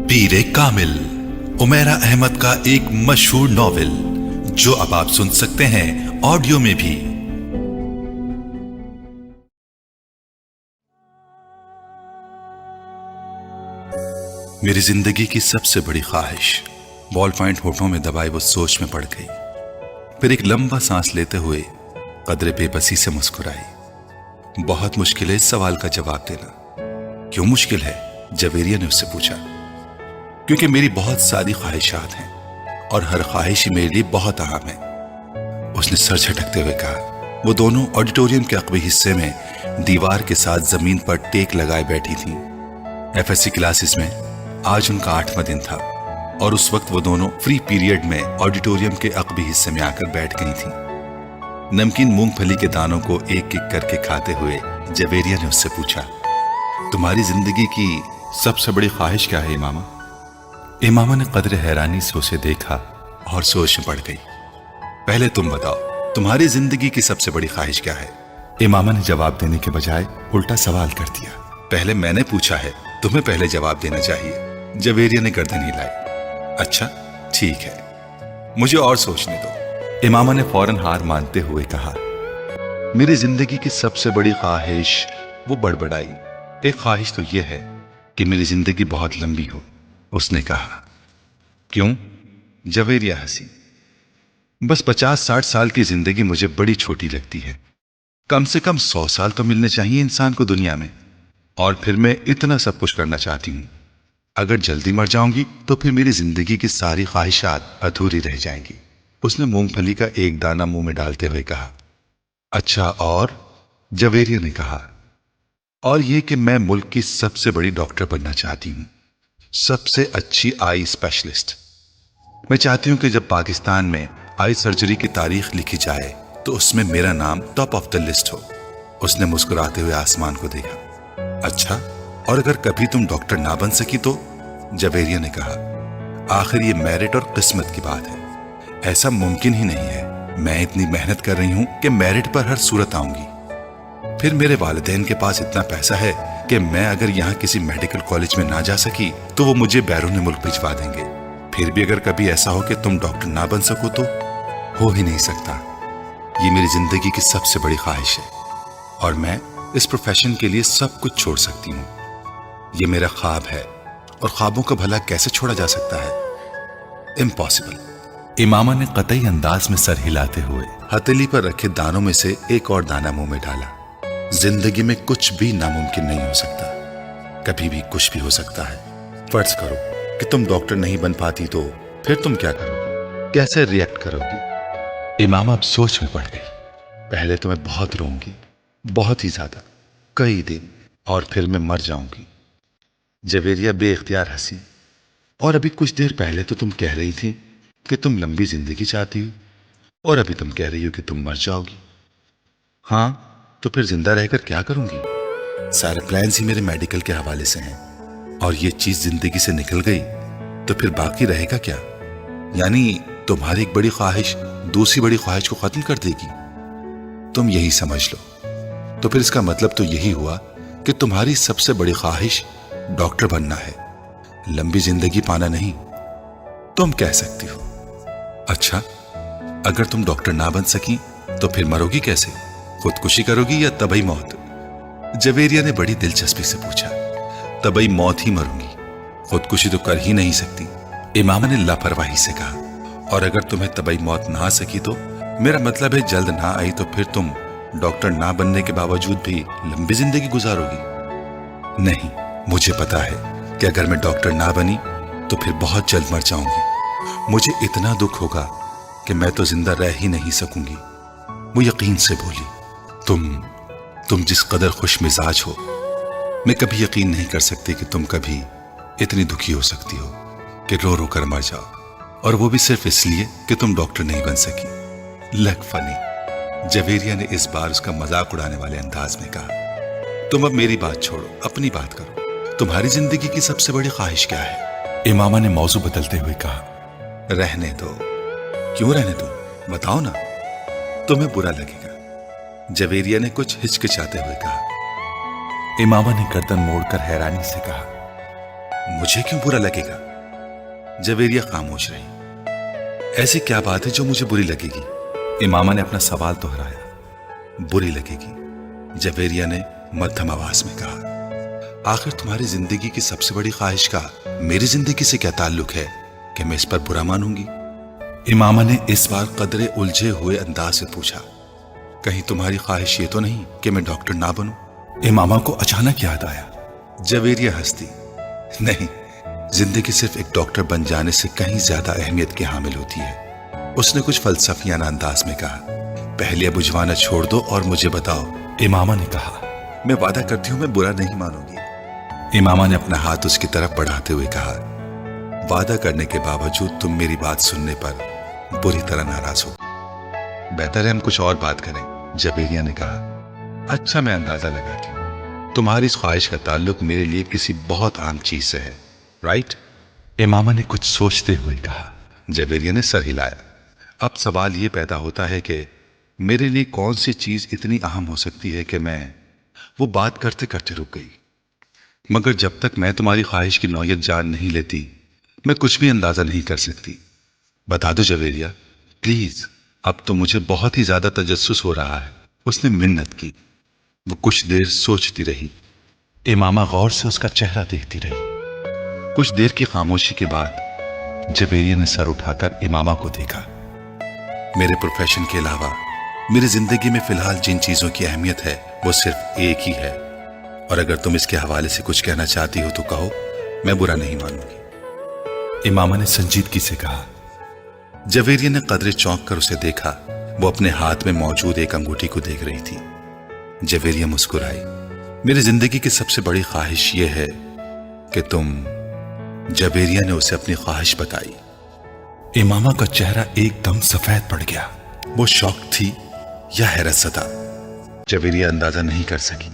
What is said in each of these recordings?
पीरे कामिल Umaira Ahmad का एक मशहूर नॉवेल जो अब आप सुन सकते हैं ऑडियो में भी। मेरी जिंदगी की सबसे बड़ी ख्वाहिश बॉल पॉइंट होठों में दबाए वो सोच में पड़ गई। फिर एक लंबा सांस लेते हुए कदरे बेबसी से मुस्कुराई। बहुत मुश्किल है इस सवाल का जवाब देना। क्यों मुश्किल है? जवेरिया ने उससे पूछा। क्योंकि मेरी बहुत सारी ख्वाहिशात हैं और हर ख्वाहिश मेरे लिए बहुत अहम है, उसने सर झटकते हुए कहा। वो दोनों ऑडिटोरियम के अकबी हिस्से में दीवार के साथ जमीन पर टेक लगाए बैठी थीं। एफएससी क्लासेस में आज उनका 8वां दिन था और उस वक्त वो दोनों फ्री पीरियड में ऑडिटोरियम के अकबी हिस्से में आकर बैठ गई थीं। नमकीन मूंगफली के दानों को एक एक करके खाते हुए जवेरिया ने उससे पूछा, तुम्हारी जिंदगी की सबसे बड़ी ख्वाहिश क्या है इमामा? इमामा ने कदरे हैरानी से उसे देखा और सोच में पड़ गई। पहले तुम बताओ, तुम्हारी जिंदगी की सबसे बड़ी ख्वाहिश क्या है? इमामा ने जवाब देने के बजाय उल्टा सवाल कर दिया। पहले मैंने पूछा है, तुम्हें पहले जवाब देना चाहिए। जवेरिया ने गर्दन हिलाई। अच्छा ठीक है, मुझे और सोचने दो। इमामा ने फौरन हार मानते हुए कहा, मेरी जिंदगी की सबसे बड़ी ख्वाहिश। वो बड़बड़ाई। एक ख्वाहिश तो यह है कि मेरी जिंदगी बहुत लंबी हो, उसने कहा। क्यों? जवेरिया हंसी। बस 50-60 साल की जिंदगी मुझे बड़ी छोटी लगती है। कम से कम 100 साल तो मिलने चाहिए इंसान को दुनिया में, और फिर मैं इतना सब कुछ करना चाहती हूं। अगर जल्दी मर जाऊंगी तो फिर मेरी जिंदगी की सारी ख्वाहिशात अधूरी रह जाएंगी। उसने मूंगफली का एक दाना मुंह में डालते हुए कहा। अच्छा और? जवेरिया ने कहा। और ये कि मैं मुल्क की सबसे बड़ी डॉक्टर बनना चाहती हूं, सबसे अच्छी आई स्पेशलिस्ट। मैं चाहती हूं कि जब पाकिस्तान में आई सर्जरी की तारीख लिखी जाए तो उसमें मेरा नाम टॉप ऑफ द लिस्ट हो। उसने मुस्कुराते हुए आसमान को देखा। अच्छा, और अगर कभी तुम डॉक्टर ना बन सकी तो? जवेरिया ने कहा। आखिर ये मेरिट और किस्मत की बात है, ऐसा मुमकिन ही नहीं है। मैं इतनी मेहनत कर रही हूं कि मेरिट पर हर सूरत आऊंगी। फिर मेरे वालिदैन के पास इतना पैसा है कि मैं अगर यहाँ किसी मेडिकल कॉलेज में ना जा सकी तो वो मुझे बैरून मुल्क भिजवा देंगे। फिर भी अगर कभी ऐसा हो कि तुम डॉक्टर ना बन सको तो? हो ही नहीं सकता। ये मेरी जिंदगी की सबसे बड़ी ख्वाहिश है और मैं इस प्रोफेशन के लिए सब कुछ छोड़ सकती हूँ। ये मेरा ख्वाब है और ख्वाबों का भला कैसे छोड़ा जा सकता है? इम्पॉसिबल। इमामा ने कतई अंदाज में सर हिलाते हुए हथेली पर रखे दानों में से एक और दाना मुंह में डाला। जिंदगी में कुछ भी नामुमकिन नहीं हो सकता, कभी भी कुछ भी हो सकता है। फर्ज करो कि तुम डॉक्टर नहीं बन पाती तो फिर तुम क्या करोगी? कैसे रिएक्ट करोगी? इमामा अब सोच में पड़ गई। पहले तो मैं बहुत रोऊंगी, बहुत ही ज्यादा, कई दिन, और फिर मैं मर जाऊंगी। जवेरिया बेइख्तियार हंसी। और अभी कुछ देर पहले तो तुम कह रही थी कि तुम लंबी जिंदगी चाहती हो, और अभी तुम कह रही हो कि तुम मर जाओगी। हाँ, तो फिर जिंदा रहकर क्या करूंगी? सारे प्लान्स ही मेरे मेडिकल के हवाले से हैं, और ये चीज जिंदगी से निकल गई तो फिर बाकी रहेगा क्या? यानी तुम्हारी एक बड़ी ख्वाहिश दूसरी बड़ी ख्वाहिश को खत्म कर देगी। तुम यही समझ लो। तो फिर इसका मतलब तो यही हुआ कि तुम्हारी सबसे बड़ी ख्वाहिश डॉक्टर बनना है, लंबी जिंदगी पाना नहीं। तुम कह सकती हो। अच्छा, अगर तुम डॉक्टर ना बन सकी तो फिर मरोगी कैसे? खुदकुशी करोगी या तबई मौत? जवेरिया ने बड़ी दिलचस्पी से पूछा। तबई मौत ही मरूंगी, खुदकुशी तो कर ही नहीं सकती, इमामा ने लापरवाही से कहा। और अगर तुम्हें तबई मौत ना आ सकी तो? मेरा मतलब है जल्द ना आई तो फिर तुम डॉक्टर ना बनने के बावजूद भी लंबी जिंदगी गुजारोगी। नहीं, मुझे पता है कि अगर मैं डॉक्टर ना बनी तो फिर बहुत जल्द मर जाऊंगी। मुझे इतना दुख होगा कि मैं तो जिंदा रह ही नहीं सकूंगी। वो यकीन से बोली। तुम जिस कदर खुश मिजाज हो, मैं कभी यकीन नहीं कर सकती कि तुम कभी इतनी दुखी हो सकती हो कि रो रो कर मर जाओ, और वो भी सिर्फ इसलिए कि तुम डॉक्टर नहीं बन सकी। लग फनी। जवेरिया ने इस बार उसका मजाक उड़ाने वाले अंदाज में कहा। तुम अब मेरी बात छोड़ो, अपनी बात करो। तुम्हारी जिंदगी की सबसे बड़ी ख्वाहिश क्या है? इमामा ने मौजू बदलते हुए कहा। रहने दो। क्यों रहने दो? बताओ ना, तुम्हें बुरा लगेगा। जवेरिया ने कुछ हिचकिचाते हुए कहा। इमामा ने गर्दन मोड़कर हैरानी से कहा, مجھے کیوں برا لگے گا؟ جویریہ خاموش رہی۔ ایسی کیا بات ہے جو مجھے بری لگے گی؟ امامہ نے اپنا سوال دہرایا۔ بری لگے گی، جویریہ نے مدھم آواز میں کہا۔ آخر تمہاری زندگی کی سب سے بڑی خواہش کا میری زندگی سے کیا تعلق ہے کہ میں اس پر برا مانوں گی؟ امامہ نے اس بار قدرے الجھے ہوئے انداز سے پوچھا۔ کہیں تمہاری خواہش یہ تو نہیں کہ میں ڈاکٹر نہ بنوں؟ امامہ کو اچانک یاد آیا۔ جویریہ ہنسی۔ نہیں، زندگی صرف ایک ڈاکٹر بن جانے سے کہیں زیادہ اہمیت کی حامل ہوتی ہے، اس نے کچھ فلسفیانہ انداز میں کہا۔ پہلے بجھوانا چھوڑ دو اور مجھے بتاؤ، امامہ نے کہا۔ میں وعدہ کرتی ہوں میں برا نہیں مانوں گی، امامہ نے اپنا ہاتھ اس کی طرف بڑھاتے ہوئے کہا۔ وعدہ کرنے کے باوجود تم میری بات سننے پر بری طرح ناراض ہو۔ بہتر ہے ہم کچھ اور بات کریں، جویریہ نے کہا۔ اچھا، میں اندازہ لگاتی ہوں تمہاری اس خواہش کا تعلق میرے لیے کسی بہت عام چیز سے ہے، رائٹ؟ امامہ نے کچھ سوچتے ہوئے کہا۔ جویریہ نے سر ہلایا۔ اب سوال یہ پیدا ہوتا ہے کہ میرے لیے کون سی چیز اتنی اہم ہو سکتی ہے کہ وہ بات کرتے کرتے رک گئی۔ مگر جب تک میں تمہاری خواہش کی نوعیت جان نہیں لیتی میں کچھ بھی اندازہ نہیں کر سکتی۔ بتا دو جویریہ، پلیز۔ اب تو مجھے بہت ہی زیادہ تجسس ہو رہا ہے، اس نے منت کی۔ وہ کچھ دیر سوچتی رہی۔ امامہ غور سے اس کا چہرہ دیکھتی رہی۔ کچھ دیر کی خاموشی کے بعد جویریہ نے سر اٹھا کر امامہ کو دیکھا۔ میرے پروفیشن کے علاوہ میری زندگی میں فی الحال جن چیزوں کی اہمیت ہے وہ صرف ایک ہی ہے، اور اگر تم اس کے حوالے سے کچھ کہنا چاہتی ہو تو کہو، میں برا نہیں مانوں گی، امامہ نے سنجیدگی سے کہا۔ جویریہ نے قدرے چونک کر اسے دیکھا۔ وہ اپنے ہاتھ میں موجود ایک انگوٹھی کو دیکھ رہی تھی۔ جویریہ مسکرائی۔ میری زندگی کی سب سے بڑی خواہش یہ ہے کہ تم، جویریہ نے اسے اپنی خواہش بتائی۔ امامہ کا چہرہ ایک دم سفید پڑ گیا۔ وہ شوق تھی یا حیرت زدہ، جویریہ اندازہ نہیں کر سکی،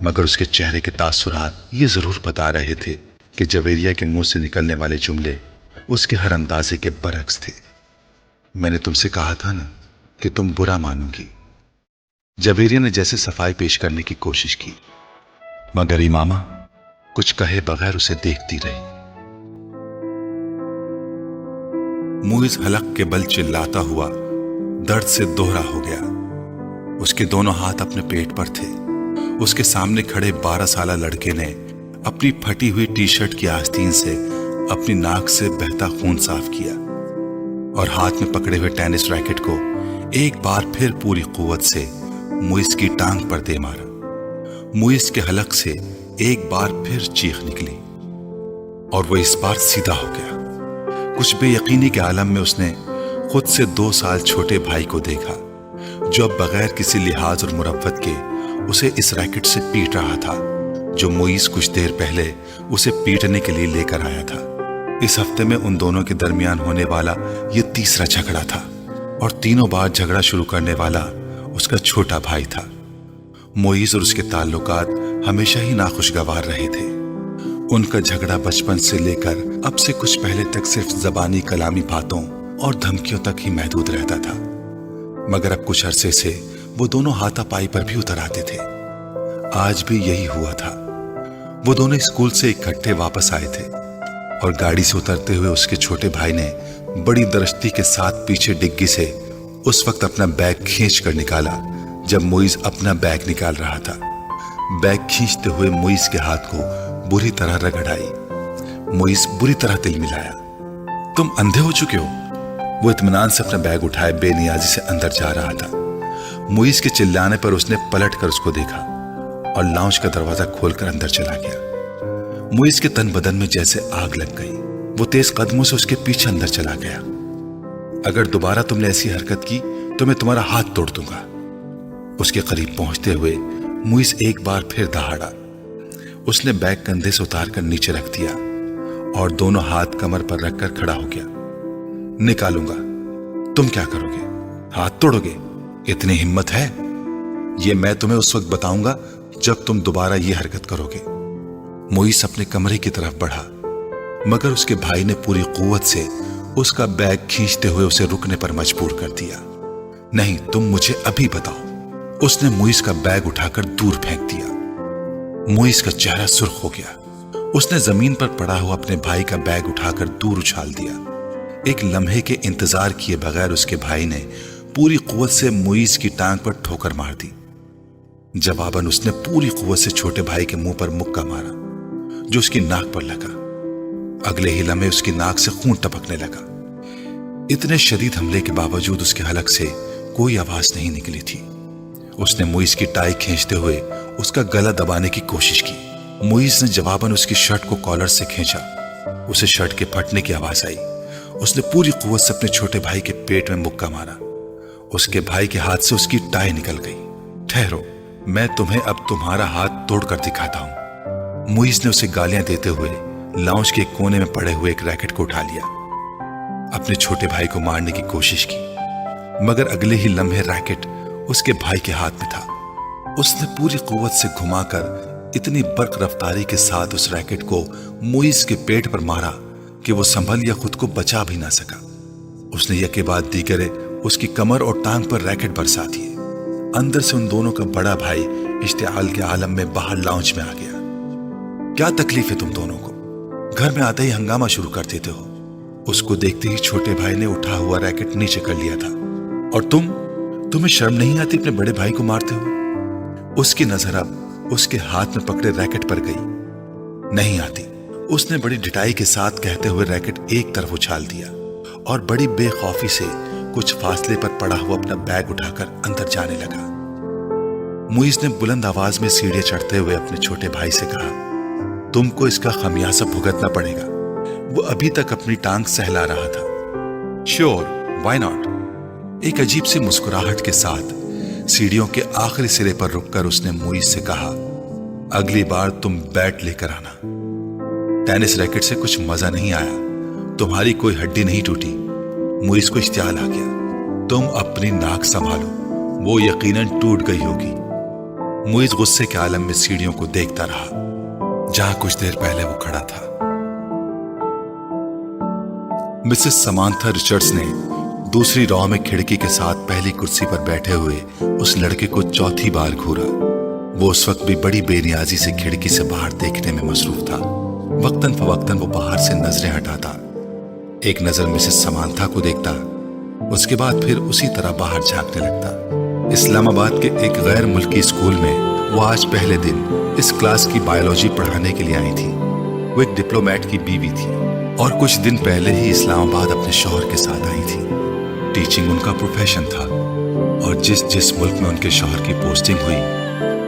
مگر اس کے چہرے کے تاثرات یہ ضرور بتا رہے تھے کہ جویریہ کے منہ سے نکلنے والے جملے اس کے ہر اندازے کے برعکس تھے۔ میں نے تم سے کہا تھا نا کہ تم برا مانو گی، جویریہ نے جیسے صفائی پیش کرنے کی کوشش کی، مگر امامہ کچھ کہے بغیر اسے دیکھتی رہی۔ موئز حلق کے بل چلاتا ہوا درد سے دوہرا ہو گیا۔ اس کے دونوں ہاتھ اپنے پیٹ پر تھے۔ اس کے سامنے کھڑے 12 سالہ لڑکے نے اپنی پھٹی ہوئی ٹی شرٹ کی آستین سے اپنی ناک سے بہتا خون صاف کیا اور ہاتھ میں پکڑے ہوئے ٹینس ریکٹ کو ایک بار پھر پوری قوت سے موئز کی ٹانگ پر دے مارا۔ موئز کے حلق سے ایک بار پھر چیخ نکلی اور وہ اس بار سیدھا ہو گیا۔ کچھ بے یقینی کے عالم میں اس نے خود سے 2 سال چھوٹے بھائی کو دیکھا جو اب بغیر کسی لحاظ اور مروت کے اسے اس ریکٹ سے پیٹ رہا تھا جو موئز کچھ دیر پہلے اسے پیٹنے کے لیے لے کر آیا تھا۔ اس ہفتے میں ان دونوں کے درمیان ہونے والا یہ تیسرا جھگڑا تھا اور تینوں بار جھگڑا شروع کرنے والا اس کا چھوٹا بھائی تھا۔ موئز اور اس کے تعلقات ہمیشہ ہی ناخوشگوار رہے تھے۔ ان کا جھگڑا بچپن سے لے کر اب سے کچھ پہلے تک صرف زبانی کلامی باتوں اور دھمکیوں تک ہی محدود رہتا تھا، مگر اب کچھ عرصے سے وہ دونوں ہاتھا پائی پر بھی اتر آتے تھے۔ آج بھی یہی ہوا تھا۔ وہ دونوں اسکول سے اکٹھے واپس آئے تھے اور گاڑی سے اترتے ہوئے اس کے چھوٹے بھائی نے بڑی درستی کے ساتھ پیچھے ڈگی سے اس وقت اپنا بیگ کھینچ کر نکالا جب موئز اپنا بیگ نکال رہا تھا۔ بیگ کھینچتے ہوئے موئز کے ہاتھ کو بری طرح رگڑ آئی۔ موئز بری طرح دل ملایا۔ تم اندھے ہو چکے ہو؟ وہ اطمینان سے اپنا بیگ اٹھائے بے نیازی سے اندر جا رہا تھا۔ موئز کے چلانے پر اس نے پلٹ کر اس کو دیکھا اور لاؤنج کا دروازہ کھول کر اندر چلا گیا۔ موئز کے تن بدن میں جیسے آگ لگ گئی۔ وہ تیز قدموں سے اس کے پیچھے اندر چلا گیا۔ اگر دوبارہ تم نے ایسی حرکت کی تو میں تمہارا ہاتھ توڑ دوں گا۔ اس کے قریب پہنچتے ہوئے موئز ایک بار پھر دہاڑا۔ اس نے بیگ کندھے سے اتار کر نیچے رکھ دیا اور دونوں ہاتھ کمر پر رکھ کر کھڑا ہو گیا۔ نکالوں گا۔ تم کیا کرو گے؟ ہاتھ توڑو گے؟ اتنی ہمت ہے؟ یہ میں تمہیں اس وقت بتاؤں گا جب تم دوبارہ یہ حرکت کرو گے۔ موئز اپنے کمرے کی طرف بڑھا، مگر اس کے بھائی نے پوری قوت سے اس کا بیگ کھینچتے ہوئے اسے رکنے پر مجبور کر دیا۔ نہیں، تم مجھے ابھی بتاؤ۔ اس نے موئز کا بیگ اٹھا کر دور پھینک دیا۔ موئز کا چہرہ سرخ ہو گیا۔ उसने जमीन पर पड़ा हुआ अपने भाई का बैग उठाकर दूर उछाल दिया। एक लम्हे के इंतजार किए बगैर उसके भाई ने पूरी कुव्वत से मुईज की टांग पर ठोकर मार दी। जवाबन उसने पूरी कुव्वत से छोटे भाई के मुंह पर मुक्का मारा जो उसकी नाक पर लगा। अगले ही लम्हे उसकी नाक से खून टपकने लगा। इतने शदीद हमले के बावजूद उसके हलक से कोई आवाज नहीं निकली थी। उसने मुईज की टाई खींचते हुए उसका गला दबाने की कोशिश की। मुईज ने जवाबन उसकी शर्ट को कॉलर से खींचा। उसे शर्ट के फटने की आवाज आई। उसने पूरी कुव्वत से अपने छोटे भाई के पेट में मुक्का मारा। उसके भाई के हाथ से उसकी टाई निकल गई। ठहरो, मैं तुम्हें अब तुम्हारा हाथ तोड़कर दिखाता हूं। मुईज ने उसे गालियां देते हुए लाउंज के कोने में पड़े हुए एक रैकेट को उठा लिया। अपने छोटे भाई को मारने की कोशिश की, मगर अगले ही लम्हे रैकेट उसके भाई के हाथ में था। उसने पूरी कुव्वत से घुमाकर इतनी बर्क रफ्तारी के साथ उस रैकेट को मुईज के पेट पर मारा कि वो संभल या खुद को बचा भी ना सका। उसने यके बाद दीगरे उसकी कमर और टांग पर रैकेट बरसा दिए। अंदर से उन दोनों का बड़ा भाई इश्तिआल के आलम में बाहर लाउंज में आ गया। क्या तकलीफ है तुम दोनों को? घर में आते ही हंगामा शुरू कर देते हो। उसको देखते ही छोटे भाई ने उठा हुआ रैकेट नीचे कर लिया था। और तुम्हें शर्म नहीं आती अपने बड़े भाई को मारते हो? उसकी नजर अब उसके हाथ में पकड़े रैकेट पर गई। नहीं आती, उसने बड़ी ढिठाई के साथ कहते हुए रैकेट एक तरफ उछाल दिया और बड़ी बेखौफी से कुछ फासले पर पड़ा हुआ अपना बैग उठाकर अंदर जाने लगा। मुईज ने बुलंद आवाज में सीढ़ियां चढ़ते हुए अपने छोटे भाई से कहा, तुमको इसका खमियाजा भुगतना पड़ेगा। वो अभी तक अपनी टांग सहला रहा था। Sure, why not? एक अजीब सी मुस्कुराहट के साथ सीढ़ियों के आखिरी सिरे पर रुककर उसने मुईज से कहा, अगली बार तुम बैट लेकर आना। टेनिस रैकेट से कुछ मजा नहीं आया, तुम्हारी कोई हड्डी नहीं टूटी। मुईज को इश्तियाल आ गया, तुम अपनी नाक संभालो, वो यकीनन टूट गई होगी। मुईज गुस्से के आलम में सीढ़ियों को देखता रहा जहां कुछ देर पहले वो खड़ा था। मिसेस समांथा रिचर्ड्स ने दूसरी रॉ में खिड़की के साथ पहली कुर्सी पर बैठे हुए उस लड़के को चौथी बार घूरा। वो उस वक्त भी बड़ी बेनियाजी से खिड़की से बाहर देखने में मसरूफ था। वक्तन फवक्तन वो बाहर से नजरें हटाता, एक नजर मिसेस समांथा को देखता, उसके बाद फिर उसी तरह बाहर झांकने लगता। इस्लामाबाद के एक गैर मुल्की स्कूल में वो आज पहले दिन इस क्लास की बायोलॉजी पढ़ाने के लिए आई थी। वो एक डिप्लोमेट की बीवी थी और कुछ दिन पहले ही इस्लामाबाद अपने शौहर के साथ आई थी। टीचिंग उनका प्रोफेशन था और जिस मुल्क में उनके शौहर की पोस्टिंग हुई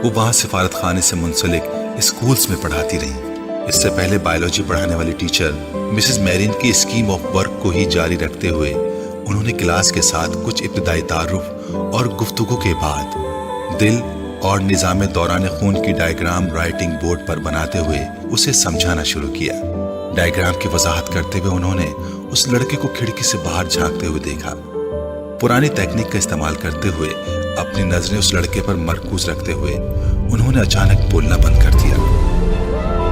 वो वहां सिफारत खाने से मुंसलिक स्कूल्स में पढ़ाती रही। इससे पहले बायोलॉजी पढ़ाने वाली टीचर मिसेस मैरिन की स्कीम ऑफ वर्क को ही जारी रखते हुए उन्होंने क्लास के साथ कुछ इब्तिदाई तारुफ और गुफ्तगू के बाद दिल और निज़ाम दौरान खून की डायग्राम राइटिंग बोर्ड पर बनाते हुए उसे समझाना शुरू किया। डायग्राम की वजाहत करते हुए उन्होंने उस लड़के को खिड़की से बाहर झांकते हुए देखा। पुरानी तकनीक का इस्तेमाल करते हुए अपनी नजरें उस लड़के पर मरकूज रखते हुए उन्होंने अचानक बोलना बंद कर दिया।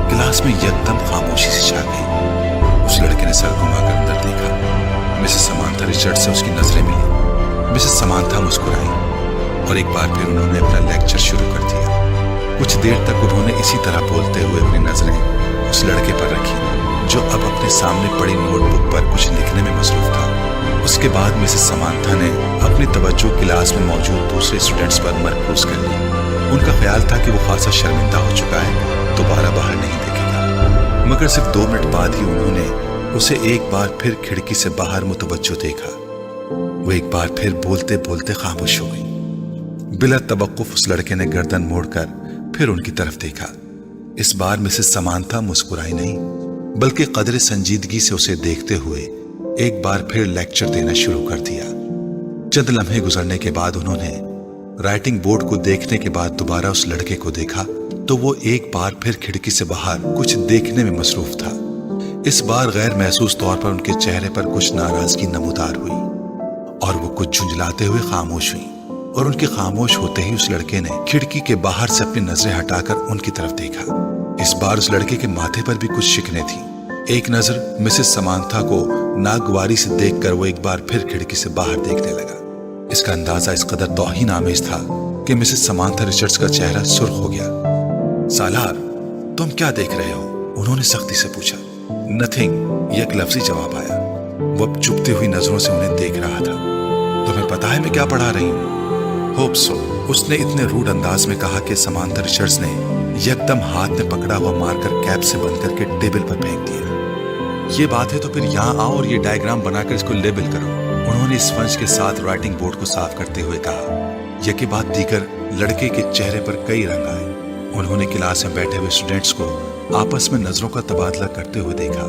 क्लास में यकदम खामोशी से छा गई। उस लड़के ने सर घुमाकर अंदर देखा। मिसेस समांथा रिचर्ड से उसकी नजरें मिली। मिसेस समांथा मुस्कुराई और एक बार फिर उन्होंने अपना लेक्चर शुरू कर दिया। कुछ देर तक उन्होंने इसी तरह बोलते हुए अपनी नजरें उस लड़के पर रखी जो अब अपने सामने पड़ी नोटबुक पर कुछ लिखने में मसरूफ था। उसके बाद मिसेस समांथा ने अपनी तवज्जो क्लास में मौजूद दूसरे स्टूडेंट्स पर मरकूज कर ली। उनका ख्याल था कि वो खासा शर्मिंदा हो चुका है, दोबारा बाहर नहीं देखेगा। मगर सिर्फ 2 मिनट बाद ही उन्होंने उसे एक बार फिर खिड़की से बाहर मुतवज्जो देखा। वो एक बार फिर बोलते बोलते खामोश हो गई। बिला तवक्कुफ उस लड़के ने गर्दन मोड़कर फिर उनकी तरफ देखा। इस बार मिसेस समांथा मुस्कुराई नहीं, बल्कि कदर संजीदगी से उसे देखते हुए एक बार फिर लेक्चर देना शुरू कर दिया। चंद लम्हे गुजरने के बाद उन्होंने राइटिंग बोर्ड को देखने के बाद दोबारा उस लड़के को देखा तो वो एक बार फिर खिड़की से बाहर कुछ देखने में मसरूफ था। इस बार गैर महसूस तौर पर उनके चेहरे पर कुछ नाराजगी नमूदार हुई और वो कुछ झुंझलाते हुए खामोश हुई। और उनके खामोश होते ही उस लड़के ने खिड़की के बाहर से अपनी नजरें हटाकर उनकी तरफ देखा। इस बार उस लड़के के माथे पर भी कुछ शिकने थी। एक नजर मिसेस समांथा को नागवारी से देखकर वो एक बार फिर खिड़की से बाहर देखने लगा। इसका अंदाजा इस कदर तौहीन आमेज था कि मिसेस समांथा रिचर्ड्स का चेहरा सुर्ख हो गया। सालार, तुम क्या देख रहे हो? उन्होंने सख्ती से पूछा। नथिंग, ये एक लफ्जी जवाब आया। वो अब चुभती हुई नजरों से उन्हें देख रहा था। तुम्हें पता है मैं क्या पढ़ा रही हूँ? होप सो, उसने इतने रूड अंदाज में कहा कि समांथा रिचर्ड्स ने यकदम हाथ में पकड़ा हुआ मार्कर कैप से बंद करके टेबल पर फेंक दिया। ये बात है तो फिर यहाँ आओ और ये डायग्राम बनाकर इसको लेबल करो, उन्होंने स्पंज के साथ राइटिंग बोर्ड को साफ करते हुए कहा। यह बात दीकर लड़के के चेहरे पर कई रंग आए। उन्होंने क्लास में बैठे हुए स्टूडेंट्स को आपस में नजरों का तबादला करते हुए देखा।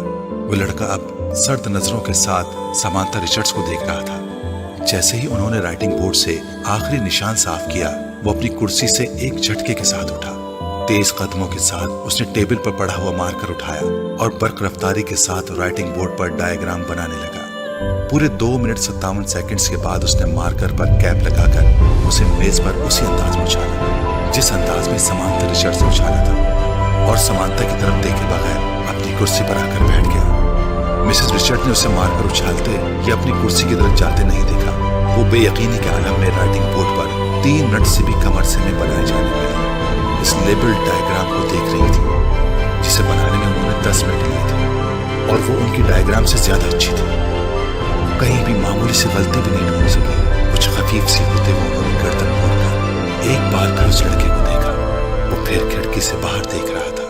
वो लड़का अब सर्द नजरों के साथ समांथा रिचर्ड्स को देख रहा था। जैसे ही उन्होंने राइटिंग बोर्ड से आखिरी निशान साफ किया, वो अपनी कुर्सी से एक झटके के साथ उठा। तेज कदमों के साथ उसने टेबल पर पड़ा हुआ मार्कर उठाया और बर्क रफ्तारी के साथ राइटिंग बोर्ड पर डायग्राम बनाने लगा। पूरे 2 मिनट 57 सेकंड्स के बाद उसने मार्कर पर कैप लगाकर उसे मेज पर उसी अंदाज में उछाला जिस अंदाज में समांथा रिचर्ड्स ने उछाला था, और समांथा की तरफ देखे बगैर अपनी कुर्सी पर आकर बैठ गया। मिसेस रिचर्ड ने उसे मारकर उछालते या अपनी कुर्सी की तरफ जाते नहीं देखा। वो बेयकीनी के आलम में राइटिंग बोर्ड पर 3 मिनट से भी कम अरसे में बनाए जाने वाले इस लेबल डायग्राम को देख रही थी, जिसे बनाने में उन्होंने 10 मिनट लिए थे, और वो उनकी डायग्राम से ज्यादा अच्छी थी। कहीं भी मामूली से गलती भी नहीं ढूंढ सकी। कुछ खफीफ सी होते हुए उन्होंने गर्दन मोड़कर एक बार फिर उस लड़के को देखा। वो फिर खिड़की से बाहर देख रहा था।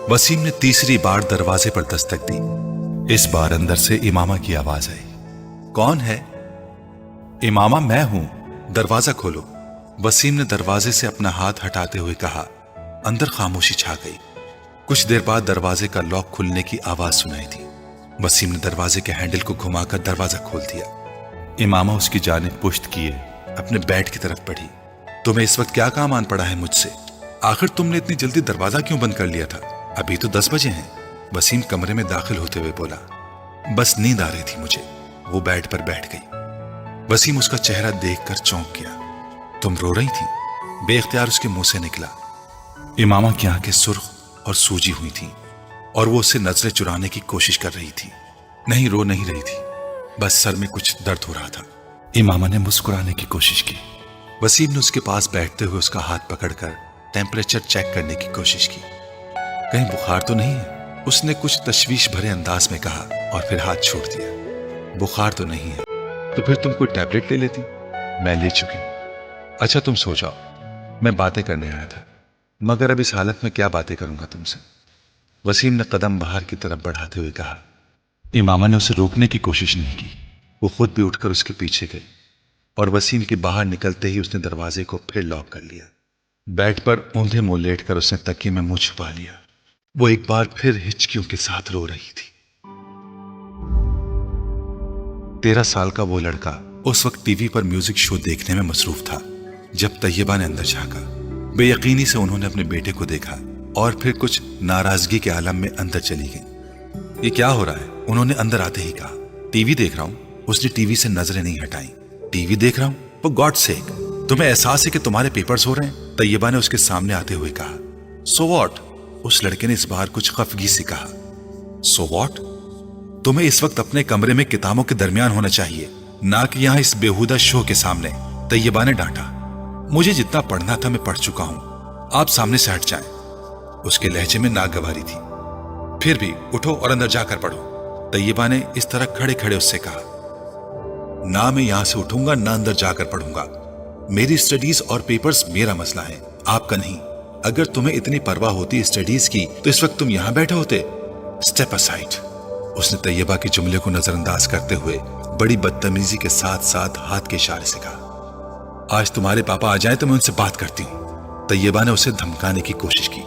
वसीम ने तीसरी बार दरवाजे पर दस्तक दी। इस बार अंदर से इमामा की आवाज आई। कौन है? इमामा, मैं हूं, दरवाजा खोलो। वसीम ने दरवाजे से अपना हाथ हटाते हुए कहा। अंदर खामोशी छा गई। कुछ देर बाद दरवाजे का लॉक खुलने की आवाज सुनाई थी। वसीम ने दरवाजे के हैंडल को घुमाकर दरवाजा खोल दिया। इमामा उसकी जानिब पुश्त किए अपने बेड की तरफ बढ़ी। तुम्हें इस वक्त क्या काम आन पड़ा है मुझसे? आखिर तुमने इतनी जल्दी दरवाजा क्यों बंद कर लिया था? अभी तो 10 बजे हैं। वसीम कमरे में दाखिल होते हुए बोला। बस नींद आ रही थी मुझे। वो बेड पर बैठ गई। वसीम उसका चेहरा देखकर चौंक गया। तुम रो रही थी? बेख्तियार उसके मुंह से निकला। इमामा की आंखें सुर्ख और सूजी हुई थी और वो उससे नजरें चुराने की कोशिश कर रही थी। नहीं, रो नहीं रही थी, बस सर में कुछ दर्द हो रहा था। इमामा ने मुस्कुराने की कोशिश की। वसीम ने उसके पास बैठते हुए उसका हाथ पकड़कर टेम्परेचर चेक करने की कोशिश की। कहीं बुखार तो नहीं है? उसने कुछ तशवीश भरे अंदाज में कहा और फिर हाथ छोड़ दिया। बुखार तो नहीं है। तो फिर तुम कोई टैबलेट ले लेती? मैं ले चुकी। अच्छा, तुम सो जाओ, मैं बातें करने आया था। मगर अब इस हालत में क्या बातें करूंगा तुमसे? वसीम ने कदम बाहर की तरफ बढ़ाते हुए कहा। इमामा ने उसे रोकने की कोशिश नहीं की। वो खुद भी उठकर उसके पीछे गई और वसीम के बाहर निकलते ही उसने दरवाजे को फिर लॉक कर लिया। बेड पर औंधे मुंह लेटकर उसने तकिए में मुंह छुपा लिया। वो एक बार फिर हिचकियों के साथ रो रही थी। 13 साल का वो लड़का उस वक्त टीवी पर म्यूजिक शो देखने में मसरूफ था जब तैयबा ने अंदर झांका। बेयकीनी से उन्होंने अपने बेटे को देखा और फिर कुछ नाराजगी के आलम में अंदर चली गई। ये क्या हो रहा है? उन्होंने अंदर आते ही कहा। टीवी देख रहा हूं। उसने टीवी से नजरें नहीं हटाई। टीवी देख रहा हूं? फॉर गॉड सेक, तुम्हें एहसास है कि तुम्हारे पेपर्स हो रहे हैं? तैयबा ने उसके सामने आते हुए कहा। So what? उस लड़के ने इस बार कुछ खफगी से कहा। So what? तुम्हें इस वक्त अपने कमरे में किताबों के दरमियान होना चाहिए, ना कि यहां इस बेहुदा शो के सामने, तैयबा ने डांटा। मुझे जितना पढ़ना था मैं पढ़ चुका हूं, आप सामने से हट जाएं। उसके लहजे में नागवारी थी। फिर भी उठो और अंदर जाकर पढ़ो, तैयबा ने इस तरह खड़े खड़े उससे कहा। ना मैं यहां से उठूंगा ना अंदर जाकर पढ़ूंगा। मेरी स्टडीज और पेपर्स मेरा मसला है, आपका नहीं। अगर तुम्हें इतनी परवाह होती स्टडीज की तो इस वक्त तुम यहां बैठे होते। Step aside. उसने तैयबा के जुमले को नजरअंदाज करते हुए बड़ी बदतमीजी के साथ साथ हाथ के इशारे से कहा। आज तुम्हारे पापा आ जाए तो मैं उनसे बात करती हूं। तैयबा ने उसे धमकाने की कोशिश की।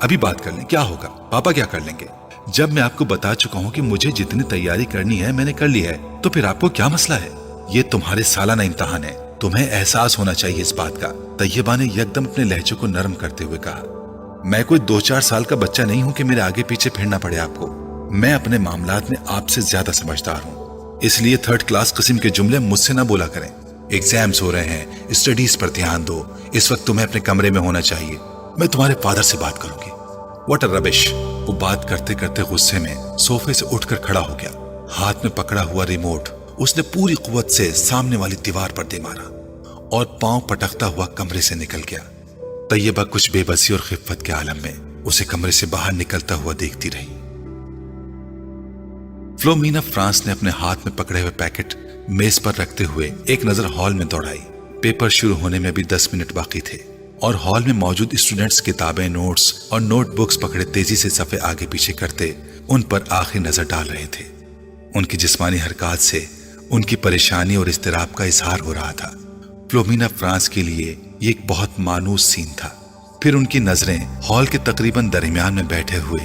अभी बात कर लें, क्या होगा? पापा क्या कर लेंगे? जब मैं आपको बता चुका हूं कि मुझे जितनी तैयारी करनी है मैंने कर ली है, तो फिर आपको क्या मसला है? ये तुम्हारे सालाना इम्तिहान है, तुम्हें एहसास होना चाहिए इस बात का। तैयबा ने यकदम अपने लहजे को नरम करते हुए कहा। मैं कोई 2-4 साल का बच्चा नहीं हूं कि मेरे आगे पीछे फिरना पड़े आपको। मैं अपने मामलात में आपसे ज्यादा समझदार हूं, इसलिए 3rd क्लास किस्म के जुमले मुझसे ना बोला करें। एग्जाम्स हो रहे हैं, स्टडीज पर ध्यान दो। इस वक्त तुम्हें अपने कमरे में होना चाहिए। मैं तुम्हारे फादर से बात करूंगी। What a rubbish. वो बात करते करते गुस्से में सोफे से उठकर खड़ा हो गया। हाथ में पकड़ा हुआ रिमोट उसने पूरी कुव्वत से सामने वाली दीवार पर दे मारा और पांव पटकता हुआ कमरे से निकल गया। तैयबा कुछ बेबसी और खिफ्फत के आलम में उसे कमरे से बाहर निकलता हुआ देखती रही। फ्लोमिना फ्रांस ने अपने हाथ में पकड़े हुए पैकेट मेज पर रखते हुए एक नजर हॉल में दौड़ाई। पेपर शुरू होने में भी 10 मिनट बाकी थे और हॉल में मौजूद स्टूडेंट्स किताबें, नोट्स और नोटबुक्स पकड़े तेजी से सफे आगे पीछे करते उन पर आखिरी नजर डाल रहे थे। उनकी जिस्मानी हरकत से उनकी परेशानी और इस्तिराब का इजहार हो रहा था। फ्लोमिना फ्रांस के लिए ये एक बहुत मानूस सीन था। फिर उनकी नजरें हॉल के तकरीबन दरमियान में बैठे हुए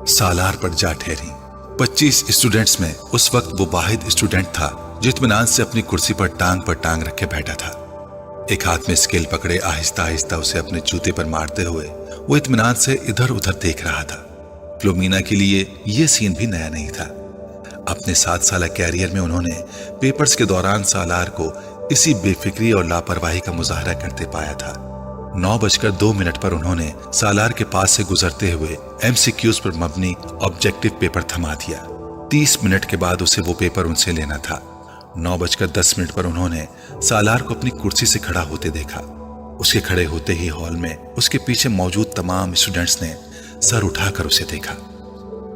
सालार पर जा ठहरी। 25 स्टूडेंट्स में उस वक्त वो वाहिद स्टूडेंट था जो इत्मीनान से अपनी कुर्सी पर टांग रखे बैठा था। एक हाथ में स्केल पकड़े आहिस्ता आहिस्ता उसे अपने जूते पर मारते हुए वो इत्मीनान से इधर उधर देख रहा था। फ्लोमिना के लिए ये सीन भी नया नहीं था। अपने 7 साल कैरियर में उन्होंने पेपर्स के दौरान सालार को इसी बेफिक्री और लापरवाही का मुजाहरा करते पाया था। 9:02 पर उन्होंने सालार के पास से गुजरते हुए MCQs पर मबनी ऑब्जेक्टिव पेपर थमा दिया। 30 मिनट के बाद उसे वो पेपर उनसे लेना था। 9:10 पर उन्होंने सालार को अपनी कुर्सी से खड़ा होते देखा। उसके खड़े होते ही हॉल में उसके पीछे मौजूद तमाम स्टूडेंट्स ने सर उठाकर उसे देखा।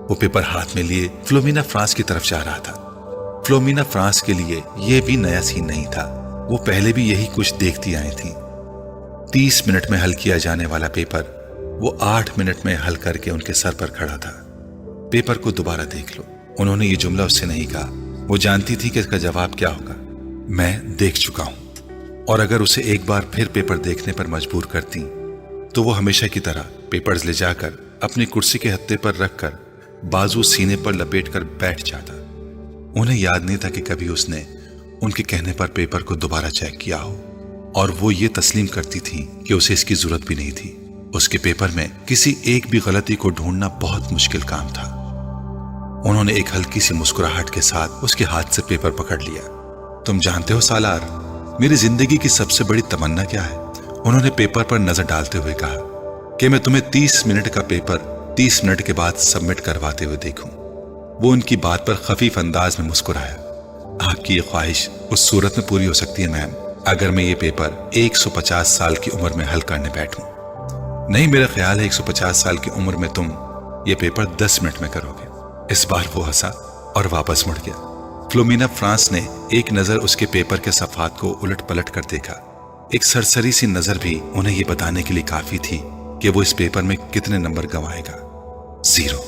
वो पेपर हाथ में लिए फ्लोमिना फ्रांस की तरफ जा रहा था। फ्लोमिना फ्रांस के लिए यह भी नया सीन नहीं था। वो पहले भी यही कुछ देखती आई थी। 30 मिनट में हल किया जाने वाला पेपर वो 8 मिनट में हल करके उनके सर पर खड़ा था। पेपर को दोबारा देख लो, उन्होंने ये जुमला उससे नहीं कहा। वो जानती थी कि इसका जवाब क्या होगा। मैं देख चुका हूं। और अगर उसे एक बार फिर पेपर देखने पर मजबूर करती तो वो हमेशा की तरह पेपर्स ले जाकर अपनी कुर्सी के हत्थे पर रखकर बाजू सीने पर लपेटकर बैठ जाता। उन्हें याद नहीं था कि कभी उसने उनके कहने पर पेपर को दोबारा चेक किया हो, और वो ये तस्लीम करती थी कि उसे इसकी जरूरत भी नहीं थी। उसके पेपर में किसी एक भी गलती को ढूंढना बहुत मुश्किल काम था। उन्होंने एक हल्की सी मुस्कुराहट के साथ उसके हाथ से पेपर पकड़ लिया। तुम जानते हो सालार, मेरी जिंदगी की सबसे बड़ी तमन्ना क्या है? उन्होंने पेपर पर नजर डालते हुए कहा कि मैं तुम्हें 30 मिनट का पेपर 30 मिनट के बाद सबमिट करवाते हुए देखूं। वो उनकी बात पर खफीफ अंदाज में मुस्कुराया। आपकी ये ख्वाहिश उस सूरत में पूरी हो सकती है मैम, अगर मैं ये पेपर 150 साल की उम्र में हल करने बैठूं। नहीं, मेरा ख्याल है 150 साल की उम्र में तुम ये पेपर 10 मिनट में करोगे। इस बार वो हंसा और वापस मुड़ गया। फ्लोमिना फ्रांस ने एक नजर उसके पेपर के सफात को उलट पलट कर देखा। एक सरसरी सी नजर भी उन्हें ये बताने के लिए काफी थी कि वो इस पेपर में कितने नंबर गंवाएगा। 0।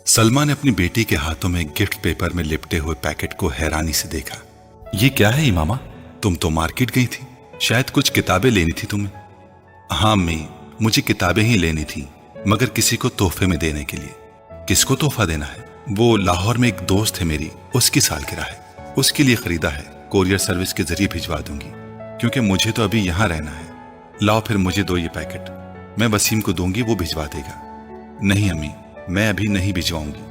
सलमा ने अपनी बेटी के हाथों में गिफ्ट पेपर में लिपटे हुए पैकेट को हैरानी से देखा। ये क्या है इमामा? तुम तो मार्केट गई थी, शायद कुछ किताबें लेनी थी तुम्हें। हाँ अम्मी, मुझे किताबें ही लेनी थी, मगर किसी को तोहफे में देने के लिए। किसको तोहफा देना है? वो लाहौर में एक दोस्त है मेरी, उसकी सालगिरह है, उसके लिए खरीदा है। कोरियर सर्विस के जरिए भिजवा दूंगी, क्योंकि मुझे तो अभी यहाँ रहना है। लाओ फिर मुझे दो ये पैकेट, मैं वसीम को दूंगी, वो भिजवा देगा। नहीं अम्मी, मैं अभी नहीं भिजवाऊंगी,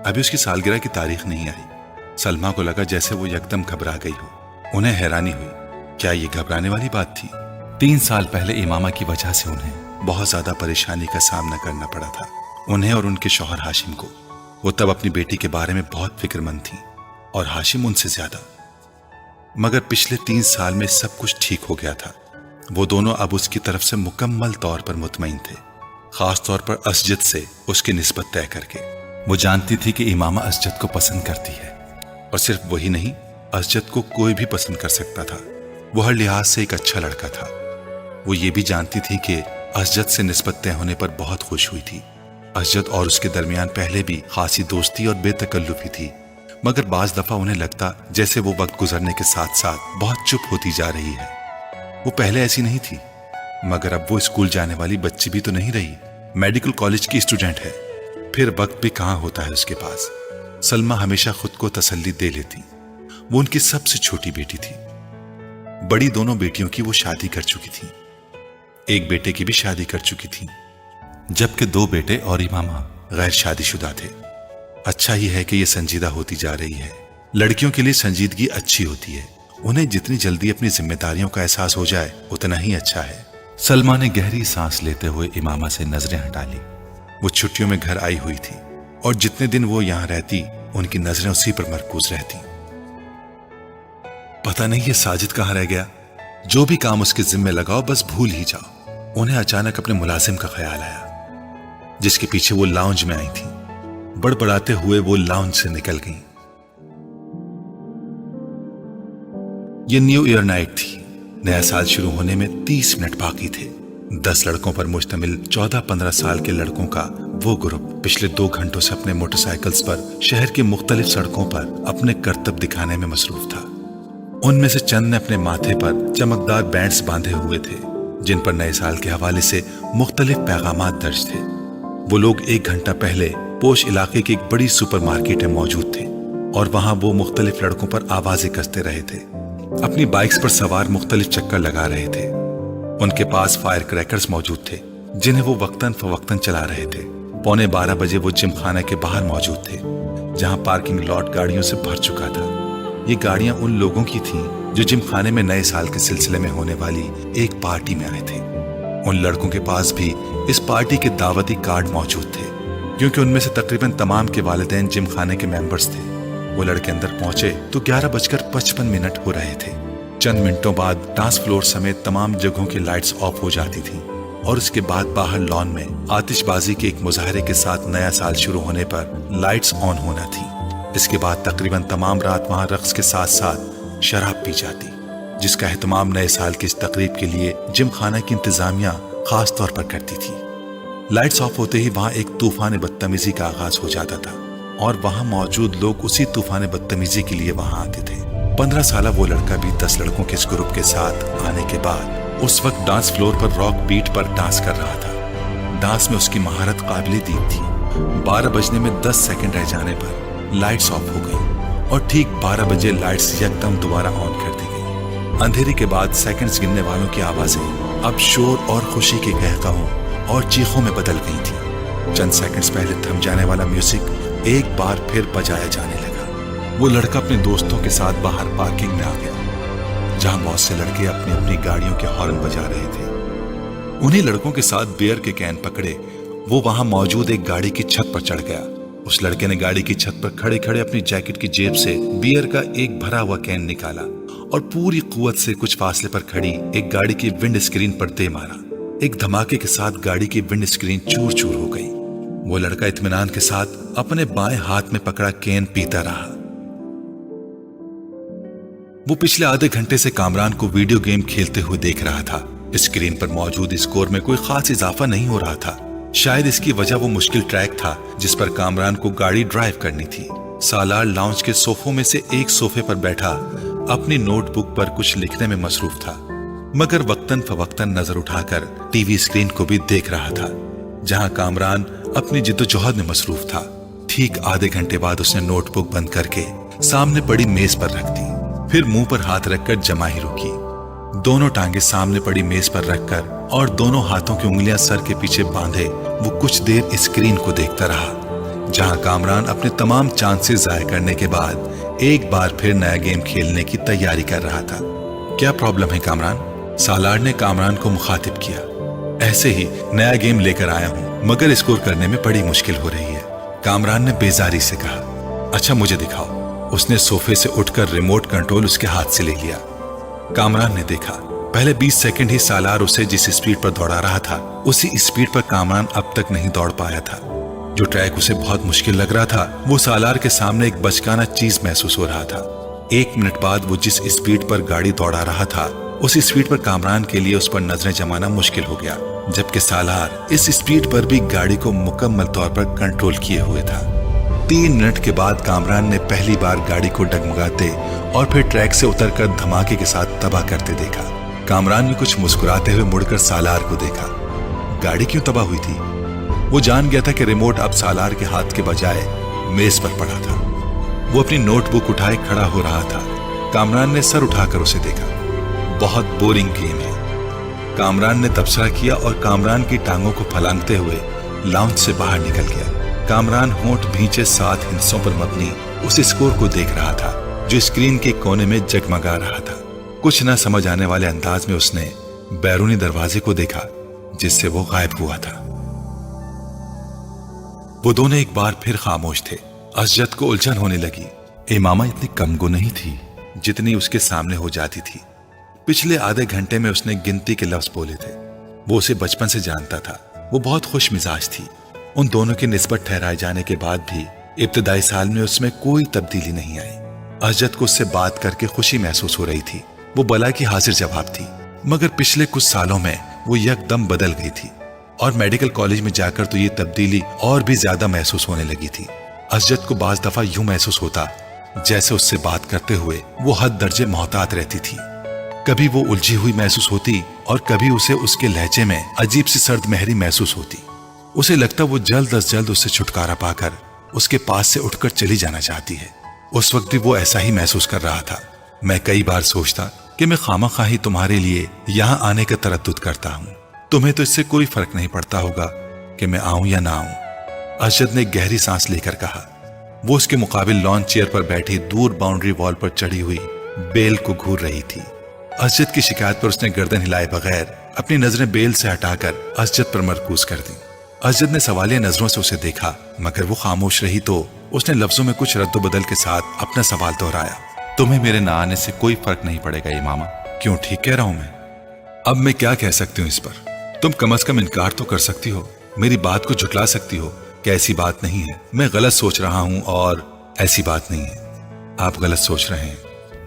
अभी उसकी सालगिरह की तारीख नहीं आई। सलमा को लगा जैसे वो यकदम घबरा गई हो। उन्हें हैरानी हुई, क्या ये घबराने वाली बात थी? 3 साल पहले इमामा की वजह से उन्हें बहुत ज्यादा परेशानी का सामना करना पड़ा था, उन्हें और उनके शौहर हाशिम को। वो तब अपनी बेटी के बारे में बहुत फिक्रमंद थी और हाशिम उनसे ज्यादा। मगर पिछले 3 साल में सब कुछ ठीक हो गया था। वो दोनों अब उसकी तरफ से मुकम्मल तौर पर मुतमईन थे, खास तौर पर असजद से उसकी निस्बत तय करके। वो जानती थी कि इमामा असजद को पसंद करती है, और सिर्फ वही नहीं, असजद को कोई भी पसंद कर सकता था। वो हर लिहाज से एक अच्छा लड़का था। वो ये भी जानती थी कि असजद से निस्बत तय होने पर बहुत खुश हुई थी। असजद और उसके दरमियान पहले भी खासी दोस्ती और बेतकल्लुफी थी, मगर बाज दफा उन्हें लगता जैसे वो वक्त गुजरने के साथ साथ बहुत चुप होती जा रही है। वो पहले ऐसी नहीं थी, मगर अब वो स्कूल जाने वाली बच्ची भी तो नहीं रही, मेडिकल कॉलेज की स्टूडेंट है। फिर वक्त भी कहाँ होता है उसके पास। सलमा हमेशा खुद को तसल्ली दे लेती। वो उनकी सबसे छोटी बेटी थी। बड़ी दोनों बेटियों की वो शादी कर चुकी थी, एक बेटे की भी शादी कर चुकी थी, जबकि 2 बेटे और इमामा गैर शादीशुदा थे। अच्छा ही है कि ये संजीदा होती जा रही है। लड़कियों के लिए संजीदगी अच्छी होती है। उन्हें जितनी जल्दी अपनी जिम्मेदारियों का एहसास हो जाए उतना ही अच्छा है। सलमा ने गहरी सांस लेते हुए इमामा से नजरें हटा ली। वो छुट्टियों में घर आई हुई थी और जितने दिन वो यहाँ रहती उनकी नजरें उसी पर मरकूज रहती। पता नहीं ये साजिद कहाँ रह गया। जो भी काम उसके जिम्मे लगाओ बस भूल ही जाओ। انہیں اچانک اپنے ملازم کا خیال آیا جس کے پیچھے وہ لاؤنج میں آئی تھی. بڑبڑاتے ہوئے وہ لاؤنج سے نکل گئیں. یہ نیو ایئر نائٹ تھی. نیا سال شروع ہونے میں 30 منٹ باقی تھے. 10 لڑکوں پر مشتمل 14-15 سال کے لڑکوں کا وہ گروپ پچھلے 2 گھنٹوں سے اپنے موٹر سائیکلز پر شہر کی مختلف سڑکوں پر اپنے کرتب دکھانے میں مصروف تھا. ان میں سے چند نے اپنے ماتھے پر چمکدار بینڈز باندھے ہوئے تھے جن پر نئے سال کے حوالے سے مختلف پیغامات درج تھے. وہ لوگ 1 گھنٹہ پہلے پوش علاقے کی ایک بڑی سپر مارکیٹ میں موجود تھے اور وہاں وہ مختلف لڑکوں پر آوازیں کستے رہے تھے. اپنی بائکس پر سوار مختلف چکر لگا رہے تھے. ان کے پاس فائر کریکرز موجود تھے جنہیں وہ وقتاً فوقتاً چلا رہے تھے. 11:15 بجے وہ جم خانہ کے باہر موجود تھے جہاں پارکنگ لاٹ گاڑیوں سے بھر چکا تھا. یہ گاڑیاں ان لوگوں کی تھیں جو جم خانے میں نئے سال کے سلسلے میں ہونے والی ایک پارٹی میں آئے تھے. ان لڑکوں کے پاس بھی اس پارٹی کے دعوتی کارڈ موجود تھے کیونکہ ان میں سے تقریباً تمام کے والدین جم خانے کے ممبرز تھے. وہ لڑکے اندر پہنچے تو 11:55 ہو رہے تھے. چند منٹوں بعد ڈانس فلور سمیت تمام جگہوں کی لائٹس آف ہو جاتی تھیں اور اس کے بعد باہر لان میں آتش بازی کے ایک مظاہرے کے ساتھ نیا سال شروع ہونے پر لائٹس آن ہونا تھی. اس کے بعد تقریباً تمام رات وہاں رقص کے ساتھ ساتھ شراب پی جاتی جس کا اہتمام نئے سال کی اس تقریب کے لیے جم خانہ کی انتظامیہ خاص طور پر کرتی تھی. لائٹس آف ہوتے ہی وہاں ایک طوفان بدتمیزی کا آغاز ہو جاتا تھا اور وہاں موجود لوگ اسی طوفان بدتمیزی کے لیے وہاں آتے تھے. 15 سالہ وہ لڑکا بھی 10 لڑکوں کے اس گروپ کے ساتھ آنے کے بعد اس وقت ڈانس فلور پر راک بیٹ پر ڈانس کر رہا تھا. ڈانس میں اس کی مہارت قابل دید تھی. 12 بجنے میں 10 سیکنڈ رہ جانے پر لائٹس آف ہو گئی اور ٹھیک 12 بجے لائٹس یکدم دوبارہ آن کر دی گئی. اندھیرے کے بعد سیکنڈز گننے والوں کی آوازیں اب شور اور خوشی کے قہقہوں اور چیخوں میں بدل گئی تھی. چند سیکنڈز پہلے تھم جانے والا میوزک ایک بار پھر بجایا جانے لگا. وہ لڑکا اپنے دوستوں کے ساتھ باہر پارکنگ میں آ گیا جہاں بہت سے لڑکے اپنی اپنی گاڑیوں کے ہارن بجا رہے تھے. انہی لڑکوں کے ساتھ بیئر کے کین پکڑے وہ وہاں موجود ایک گاڑی کی چھت پر چڑھ گیا. اس لڑکے نے گاڑی کی چھت پر کھڑے کھڑے اپنی جیکٹ کی جیب سے بیئر کا ایک بھرا ہوا کین نکالا اور پوری قوت سے کچھ فاصلے پر کھڑی ایک گاڑی کی ونڈ اسکرین پر دے مارا. ایک دھماکے کے ساتھ گاڑی کی ونڈ اسکرین چور چور ہو گئی. وہ لڑکا اطمینان کے ساتھ اپنے بائیں ہاتھ میں پکڑا کین پیتا رہا. وہ پچھلے آدھے گھنٹے سے کامران کو ویڈیو گیم کھیلتے ہوئے دیکھ رہا تھا. اسکرین پر موجود اسکور میں کوئی خاص اضافہ نہیں ہو رہا تھا. شاید اس کی وجہ وہ مشکل ٹریک تھا جس پر کامران کو گاڑی ڈرائیو کرنی تھی. سالار لاؤنج کے صوفوں میں سے ایک صوفے پر بیٹھا اپنی نوٹ بک پر کچھ لکھنے میں مصروف تھا مگر وقتاً فوقتاً نظر اٹھا کر ٹی وی اسکرین کو بھی دیکھ رہا تھا جہاں کامران اپنی جدوجہد میں مصروف تھا. ٹھیک آدھے گھنٹے بعد اس نے نوٹ بک بند کر کے سامنے پڑی میز پر رکھ دی. پھر منہ پر ہاتھ رکھ کر جمائی رکی. دونوں ٹانگیں سامنے پڑی میز پر رکھ کر اور دونوں ہاتھوں کی انگلیاں سر کے پیچھے باندھے وہ کچھ دیر اسکرین کو دیکھتا رہا جہاں کامران اپنے تمام چانسز ضائع کرنے کے بعد ایک بار پھر نیا گیم کھیلنے کی تیاری کر رہا تھا. کیا پرابلم ہے کامران؟ سالار نے کامران کو مخاطب کیا. ایسے ہی نیا گیم لے کر آیا ہوں مگر اسکور کرنے میں بڑی مشکل ہو رہی ہے، کامران نے بیزاری سے کہا. اچھا مجھے دکھاؤ. اس نے صوفے سے اٹھ کر ریموٹ کنٹرول اس کے ہاتھ سے لے لیا. کامران نے دیکھا پہلے 20 سیکنڈ ہی سالار اسے جس اسپیڈ پر دوڑا رہا تھا اسی اسپیڈ پر کامران اب تک نہیں دوڑ پایا تھا. جو ٹریک اسے بہت مشکل لگ رہا تھا وہ سالار کے سامنے ایک بچکانہ چیز محسوس ہو رہا تھا. 1 منٹ بعد وہ جس اسپیڈ پر گاڑی دوڑا رہا تھا اس اسپیڈ پر کامران کے لیے اس پر نظریں جمانا مشکل ہو گیا جبکہ سالار اس اسپیڈ پر بھی گاڑی کو مکمل طور پر کنٹرول کیے ہوئے تھا. 3 منٹ کے بعد کامران نے پہلی بار گاڑی کو ڈگمگاتے اور پھر ٹریک سے اتر کر دھماکے کے ساتھ تباہ کرتے دیکھا. کامران نے کچھ مسکراتے ہوئے مڑ کر سالار کو دیکھا. گاڑی کیوں تباہ ہوئی تھی؟ وہ جان گیا تھا کہ ریموٹ اب سالار کے ہاتھ کے بجائے میز پر پڑا تھا. وہ اپنی نوٹ بک اٹھائے کھڑا ہو رہا تھا. کامران نے سر اٹھا کر اسے دیکھا. بہت بورنگ گیم ہے، کامران نے تبصرہ کیا اور کامران کی ٹانگوں کو پھلانگتے ہوئے لاؤنج سے باہر نکل گیا. کامران ہونٹ بھینچے 7 ہندسوں پر مبنی اس اسکور کو دیکھ رہا تھا جو اسکرین کے کونے میں جگمگا رہا تھا. کچھ نہ سمجھ آنے والے انداز میں اس نے بیرونی دروازے کو دیکھا جس سے وہ غائب ہوا تھا. وہ دونوں ایک بار پھر خاموش تھے. اسجد کو الجھن ہونے لگی. امامہ اتنی کم گو نہیں تھی جتنی اس کے سامنے ہو جاتی تھی. پچھلے آدھے گھنٹے میں اس نے گنتی کے لفظ بولے تھے वो उसे बचपन से जानता था। वो बहुत खुश मिजाज थी। उन दोनों की निस्बत ठहराए जाने के बाद भी इब्तदाई साल में उसमें कोई तब्दीली नहीं आई। अजद को उससे बात करके खुशी महसूस हो रही थी। वो बला की हाजिर जवाब थी। मगर पिछले कुछ सालों में वो यकदम बदल गई थी और मेडिकल कॉलेज में जाकर तो ये तब्दीली और भी ज्यादा महसूस होने लगी थी। अजद को बाज दफा यूं महसूस होता जैसे उससे बात करते हुए वो हद दर्जे मोहतात रहती थी। कभी वो उलझी हुई महसूस होती और कभी उसे उसके लहजे में अजीब सी सर्द महरी महसूस होती। उसे लगता वो जल्द अज जल्द उससे छुटकारा पाकर उसके पास से उठकर चली जाना चाहती है। उस वक्त भी वो ऐसा ही महसूस कर रहा था। मैं कई बार सोचता कि मैं खामखाही तुम्हारे लिए यहाँ आने का तरद्दुद करता हूँ। तुम्हें तो इससे कोई फर्क नहीं पड़ता होगा कि मैं आऊं या ना आऊं। अजद ने गहरी सांस लेकर कहा। वो उसके मुकाबिल लॉन चेयर पर बैठी दूर बाउंड्री वॉल पर चढ़ी हुई बेल को घूर रही थी। अजद की शिकायत पर उसने गर्दन हिलाए बगैर अपनी नजरें बेल से हटाकर अजद पर मरकूज कर दी। अजद ने सवालिया नजरों से उसे देखा, मगर वो खामोश रही तो उसने लफ्जों में कुछ रद्दोबदल के साथ अपना सवाल दोहराया। तुम्हें मेरे ना आने से कोई फर्क नहीं पड़ेगा इमामा। क्यों, ठीक कह रहा हूं मैं? अब मैं क्या कह सकती हूँ इस पर? तुम कम से कम इनकार तो कर सकती हो, मेरी बात को झुटला सकती हो कि ऐसी बात नहीं है, मैं गलत सोच रहा हूं और ऐसी बात नहीं है। आप गलत सोच रहे हैं,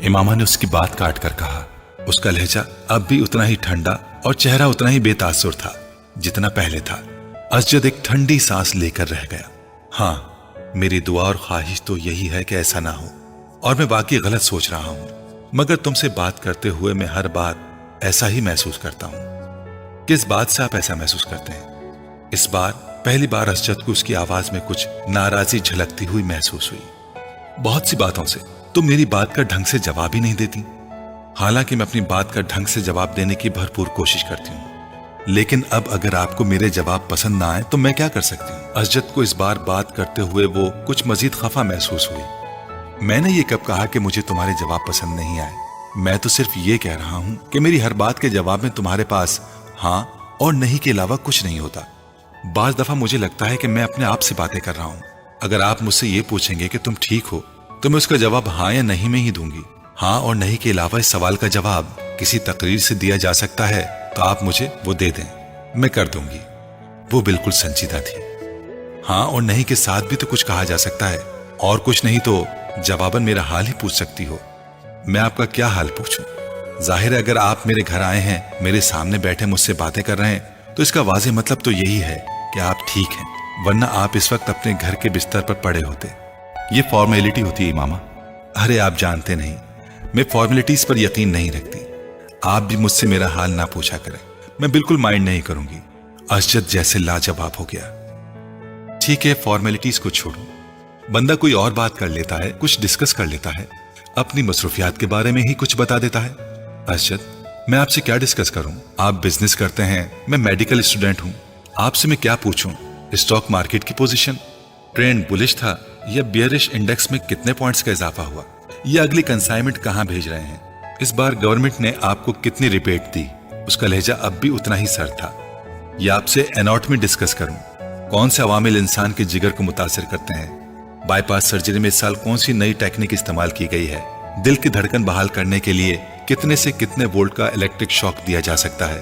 इमामा ने उसकी बात काट कर कहा। उसका लहजा अब भी उतना ही ठंडा और चेहरा उतना ही बेतासुर था जितना पहले था। अजद एक ठंडी सांस लेकर रह गया। हाँ, मेरी दुआ और ख्वाहिश तो यही है कि ऐसा ना हो, और मैं वाकई गलत सोच रहा हूं, मगर तुमसे बात करते हुए मैं हर बार ऐसा ही महसूस करता हूं। किस बात से आप ऐसा महसूस करते हैं? इस बार पहली बार अजद को उसकी आवाज में कुछ नाराजगी झलकती हुई महसूस हुई। बहुत सी बातों से तुम मेरी बात का ढंग से जवाब ही नहीं देती। हालांकि मैं अपनी बात का ढंग से जवाब देने की भरपूर कोशिश करती हूँ, लेकिन अब अगर आपको मेरे जवाब पसंद ना आए तो मैं क्या कर सकती हूँ? अजद को इस बार बात करते हुए वो कुछ मजीद खफा महसूस हुई। मैंने ये कब कहा कि मुझे तुम्हारे जवाब पसंद नहीं आए? मैं तो सिर्फ ये कह रहा हूं कि मेरी हर बात के जवाब में तुम्हारे पास हाँ और नहीं के अलावा कुछ नहीं होता। बाज दफा मुझे लगता है कि मैं अपने आप से बातें कर रहा हूं। अगर आप मुझसे ये पूछेंगे कि तुम ठीक हो तो मैं उसका जवाब हाँ या नहीं में ही दूंगी। हाँ और नहीं के अलावा इस सवाल का जवाब किसी तकरीर से दिया जा सकता है तो आप मुझे वो दे दें, मैं कर दूंगी। वो बिल्कुल संजीदा थी। हाँ और नहीं के साथ भी तो कुछ कहा जा सकता है, और कुछ नहीं तो जवाबन मेरा हाल ही पूछ सकती हो। मैं आपका क्या हाल पूछूं? जाहिर है अगर आप मेरे घर आए हैं, मेरे सामने बैठे मुझसे बातें कर रहे हैं, तो इसका वाज़ेह मतलब तो यही है कि आप ठीक हैं, वरना आप इस वक्त अपने घर के बिस्तर पर पड़े होते। ये फॉर्मेलिटी होती है इमामा। अरे आप जानते नहीं, मैं फॉर्मेलिटीज पर यकीन नहीं रखती। आप भी मुझसे मेरा हाल ना पूछा करें, मैं बिल्कुल माइंड नहीं करूंगी। अजद जैसे लाजवाब हो गया। ठीक है, फॉर्मेलिटीज को छोड़ो, बंदा कोई और बात कर लेता है, कुछ डिस्कस कर लेता है, अपनी मसरूफियात के बारे में ही कुछ बता देता है। अजद, मैं आपसे क्या डिस्कस करूं? आप बिजनेस करते हैं, मैं मेडिकल स्टूडेंट हूं। आपसे मैं क्या पूछूं? स्टॉक मार्केट की पोजीशन, ट्रेंड बुलिश था या बियरिश, इंडेक्स में कितने पॉइंट्स का इजाफा हुआ, या अगली कंसाइनमेंट कहां भेज रहे हैं, इस बार गवर्नमेंट ने आपको कितनी रिबेट दी? उसका लहजा अब भी उतना ही सर था। या आपसे एनाटॉमी डिस्कस करूं, कौन से अवामिल इंसान के जिगर को मुतासिर करते हैं, बाईपास सर्जरी में इस साल कौन सी नई टेक्निक इस्तेमाल की गई है, दिल की धड़कन बहाल करने के लिए कितने से कितने वोल्ट का इलेक्ट्रिक शॉक दिया जा सकता है।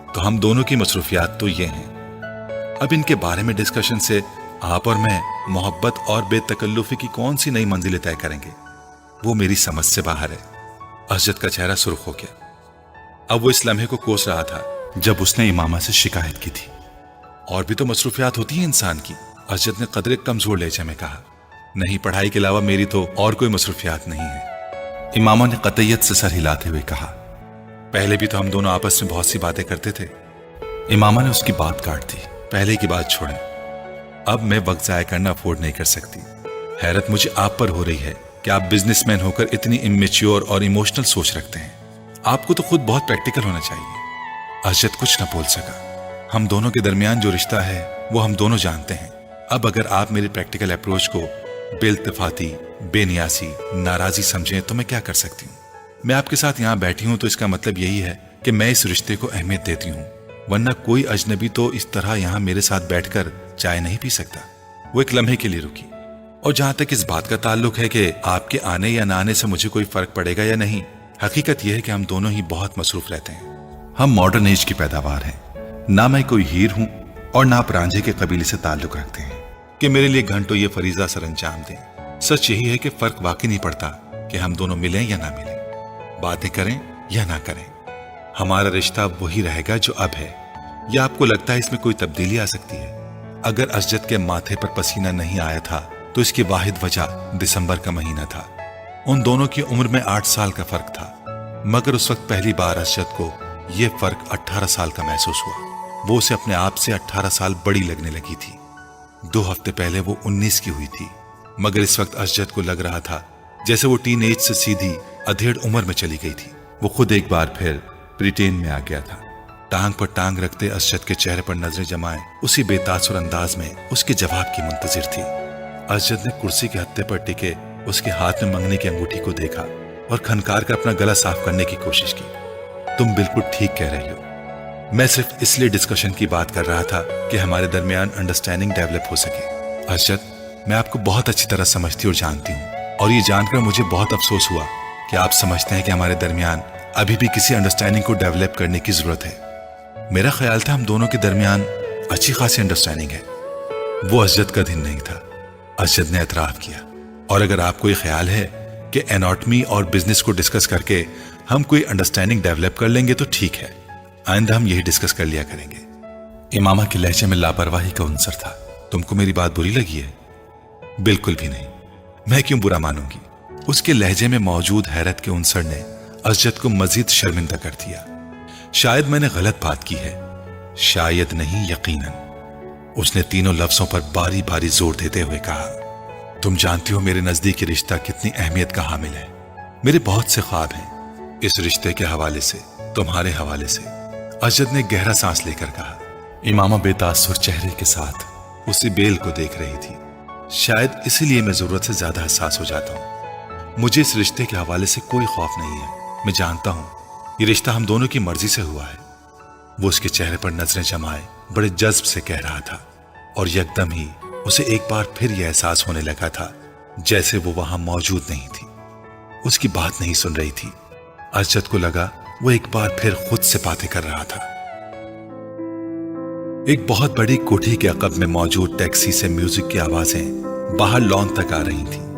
तो हम दोनों की मसरूफियात तो ये हैं। अब इनके बारे में डिस्कशन से आप और मैं मोहब्बत और बेतकल्लुफी की कौन सी नई मंजिलें तय करेंगे? वो मेरी समझ से बाहर है। अजद का चेहरा सुर्ख हो गया। अब वो इस लम्हे को कोस रहा था जब उसने इमामा से शिकायत की थी। और भी तो मसरूफियात होती हैं इंसान की, अजद ने कदरे कमजोर लहजे में कहा। नहीं, पढ़ाई के अलावा मेरी तो और कोई मसरूफियात नहीं है। इमामा ने कतईयत से सर हिलाते हुए कहा। पहले भी तो हम दोनों आपस में बहुत सी बातें करते थे। इमामा ने उसकी बात काट दी। पहले की बात छोड़ें, अब मैं वक्त जाया करना अफोर्ड नहीं कर सकती। हैरत मुझे आप पर हो रही है कि आप बिजनेसमैन होकर इतनी इमेच्योर और इमोशनल सोच रखते हैं। आपको तो खुद बहुत प्रैक्टिकल होना चाहिए। अजद कुछ न बोल सका। हम दोनों के दरमियान जो रिश्ता है वो हम दोनों जानते हैं। अब अगर आप मेरी प्रैक्टिकल अप्रोच को बेइल्तिफाती, बेनियासी, नाराजी समझें तो मैं क्या कर सकती हूँ? मैं आपके साथ यहाँ बैठी हूँ तो इसका मतलब यही है कि मैं इस रिश्ते को अहमियत देती हूँ, वरना कोई अजनबी तो इस तरह यहाँ मेरे साथ बैठकर चाय नहीं पी सकता। वो एक लम्हे के लिए रुकी। और जहां तक इस बात का ताल्लुक है कि आपके आने या ना आने से मुझे कोई फर्क पड़ेगा या नहीं, हकीकत यह है कि हम दोनों ही बहुत मसरूफ रहते हैं। हम मॉडर्न एज की पैदावार हैं। ना मैं कोई हीर हूं और ना आप रांझे के कबीले से ताल्लुक रखते हैं कि मेरे लिए घंटों ये फरीजा सर अंजाम दें। सच यही है कि फर्क वाकई नहीं पड़ता कि हम दोनों मिलें या ना मिलें, बातें करें या ना करें, हमारा रिश्ता वही रहेगा जो अब है। या आपको लगता है इसमें कोई तब्दीली आ सकती है? अगर असजद के माथे पर पसीना नहीं आया था तो इसकी वाहिद वजह दिसंबर का महीना था। उन दोनों की उम्र में 8 साल का फर्क था, मगर उस वक्त पहली बार असजद को यह फर्क 18 साल का महसूस हुआ। वो उसे अपने आप से 18 साल बड़ी लगने लगी थी। 2 हफ्ते पहले वो 19 की हुई थी, मगर इस वक्त असजद को लग रहा था जैसे वो टीन एज से सीधी अधेड़ उम्र में चली गई थी। वो खुद एक बार फिर ब्रिटेन में आ गया था। टांग पर टांग रखते असजद के चेहरे पर नजरें जमाए उसी बेतासुर अंदाज में उसके जवाब की मुंतजिर थी। असजद ने कुर्सी के हत्थे पर टिके उसके हाथ में मंगनी की अंगूठी को देखा और खनकार कर अपना गला साफ करने की कोशिश की। तुम बिल्कुल ठीक कह रही हो। मैं सिर्फ इसलिए डिस्कशन की बात कर रहा था कि हमारे दरमियान अंडरस्टैंडिंग डेवलप हो सके। असजद, मैं आपको बहुत अच्छी तरह समझती और जानती हूँ, और ये जानकर मुझे बहुत अफसोस हुआ कि आप समझते हैं कि हमारे दरमियान अभी भी किसी अंडरस्टैंडिंग को डेवलप करने की जरूरत है। मेरा ख्याल था हम दोनों के दरमियान अच्छी खासी अंडरस्टैंडिंग है। वो असजद का दिन नहीं था, असजद ने एतराफ किया। और अगर आपको ये ख्याल है कि एनाटॉमी और बिजनेस को डिस्कस करके हम कोई अंडरस्टैंडिंग डेवलप कर लेंगे तो ठीक है, आइंदा हम यही डिस्कस कर लिया करेंगे। इमामा के लहजे में लापरवाही का उनसर था। तुमको मेरी बात बुरी लगी है? बिल्कुल भी नहीं, मैं क्यों बुरा मानूंगी? उसके लहजे में मौजूद हैरत के उनसर ने असजद को मजीद शर्मिंदा कर दिया। शायद मैंने गलत बात की है, शायद नहीं यकीनन, उसने तीनों लफ्जों पर बारी बारी जोर देते हुए कहा। तुम जानती हो मेरे नजदीक रिश्ता कितनी अहमियत का हामिल है। मेरे बहुत से ख्वाब हैं इस रिश्ते के हवाले से, तुम्हारे हवाले से। असजद ने गहरा सांस लेकर कहा। इमामा बेतासुर चेहरे के साथ उसी बेल को देख रही थी। शायद इसीलिए मैं जरूरत से ज्यादा हसास हो जाता हूं। मुझे इस रिश्ते के हवाले से कोई खौफ नहीं है। मैं जानता हूं ये रिश्ता हम दोनों की मर्जी से हुआ है। वो उसके चेहरे पर नजरें जमाए बड़े जज्ब से कह रहा था, और यकदम ही उसे एक बार फिर यह एहसास होने लगा था जैसे वो वहां मौजूद नहीं थी, उसकी बात नहीं सुन रही थी। असजद को लगा वो एक बार फिर खुद से बातें कर रहा था। एक बहुत बड़ी कोठी के अकब में मौजूद टैक्सी से म्यूजिक की आवाजें बाहर लॉन तक आ रही थीं।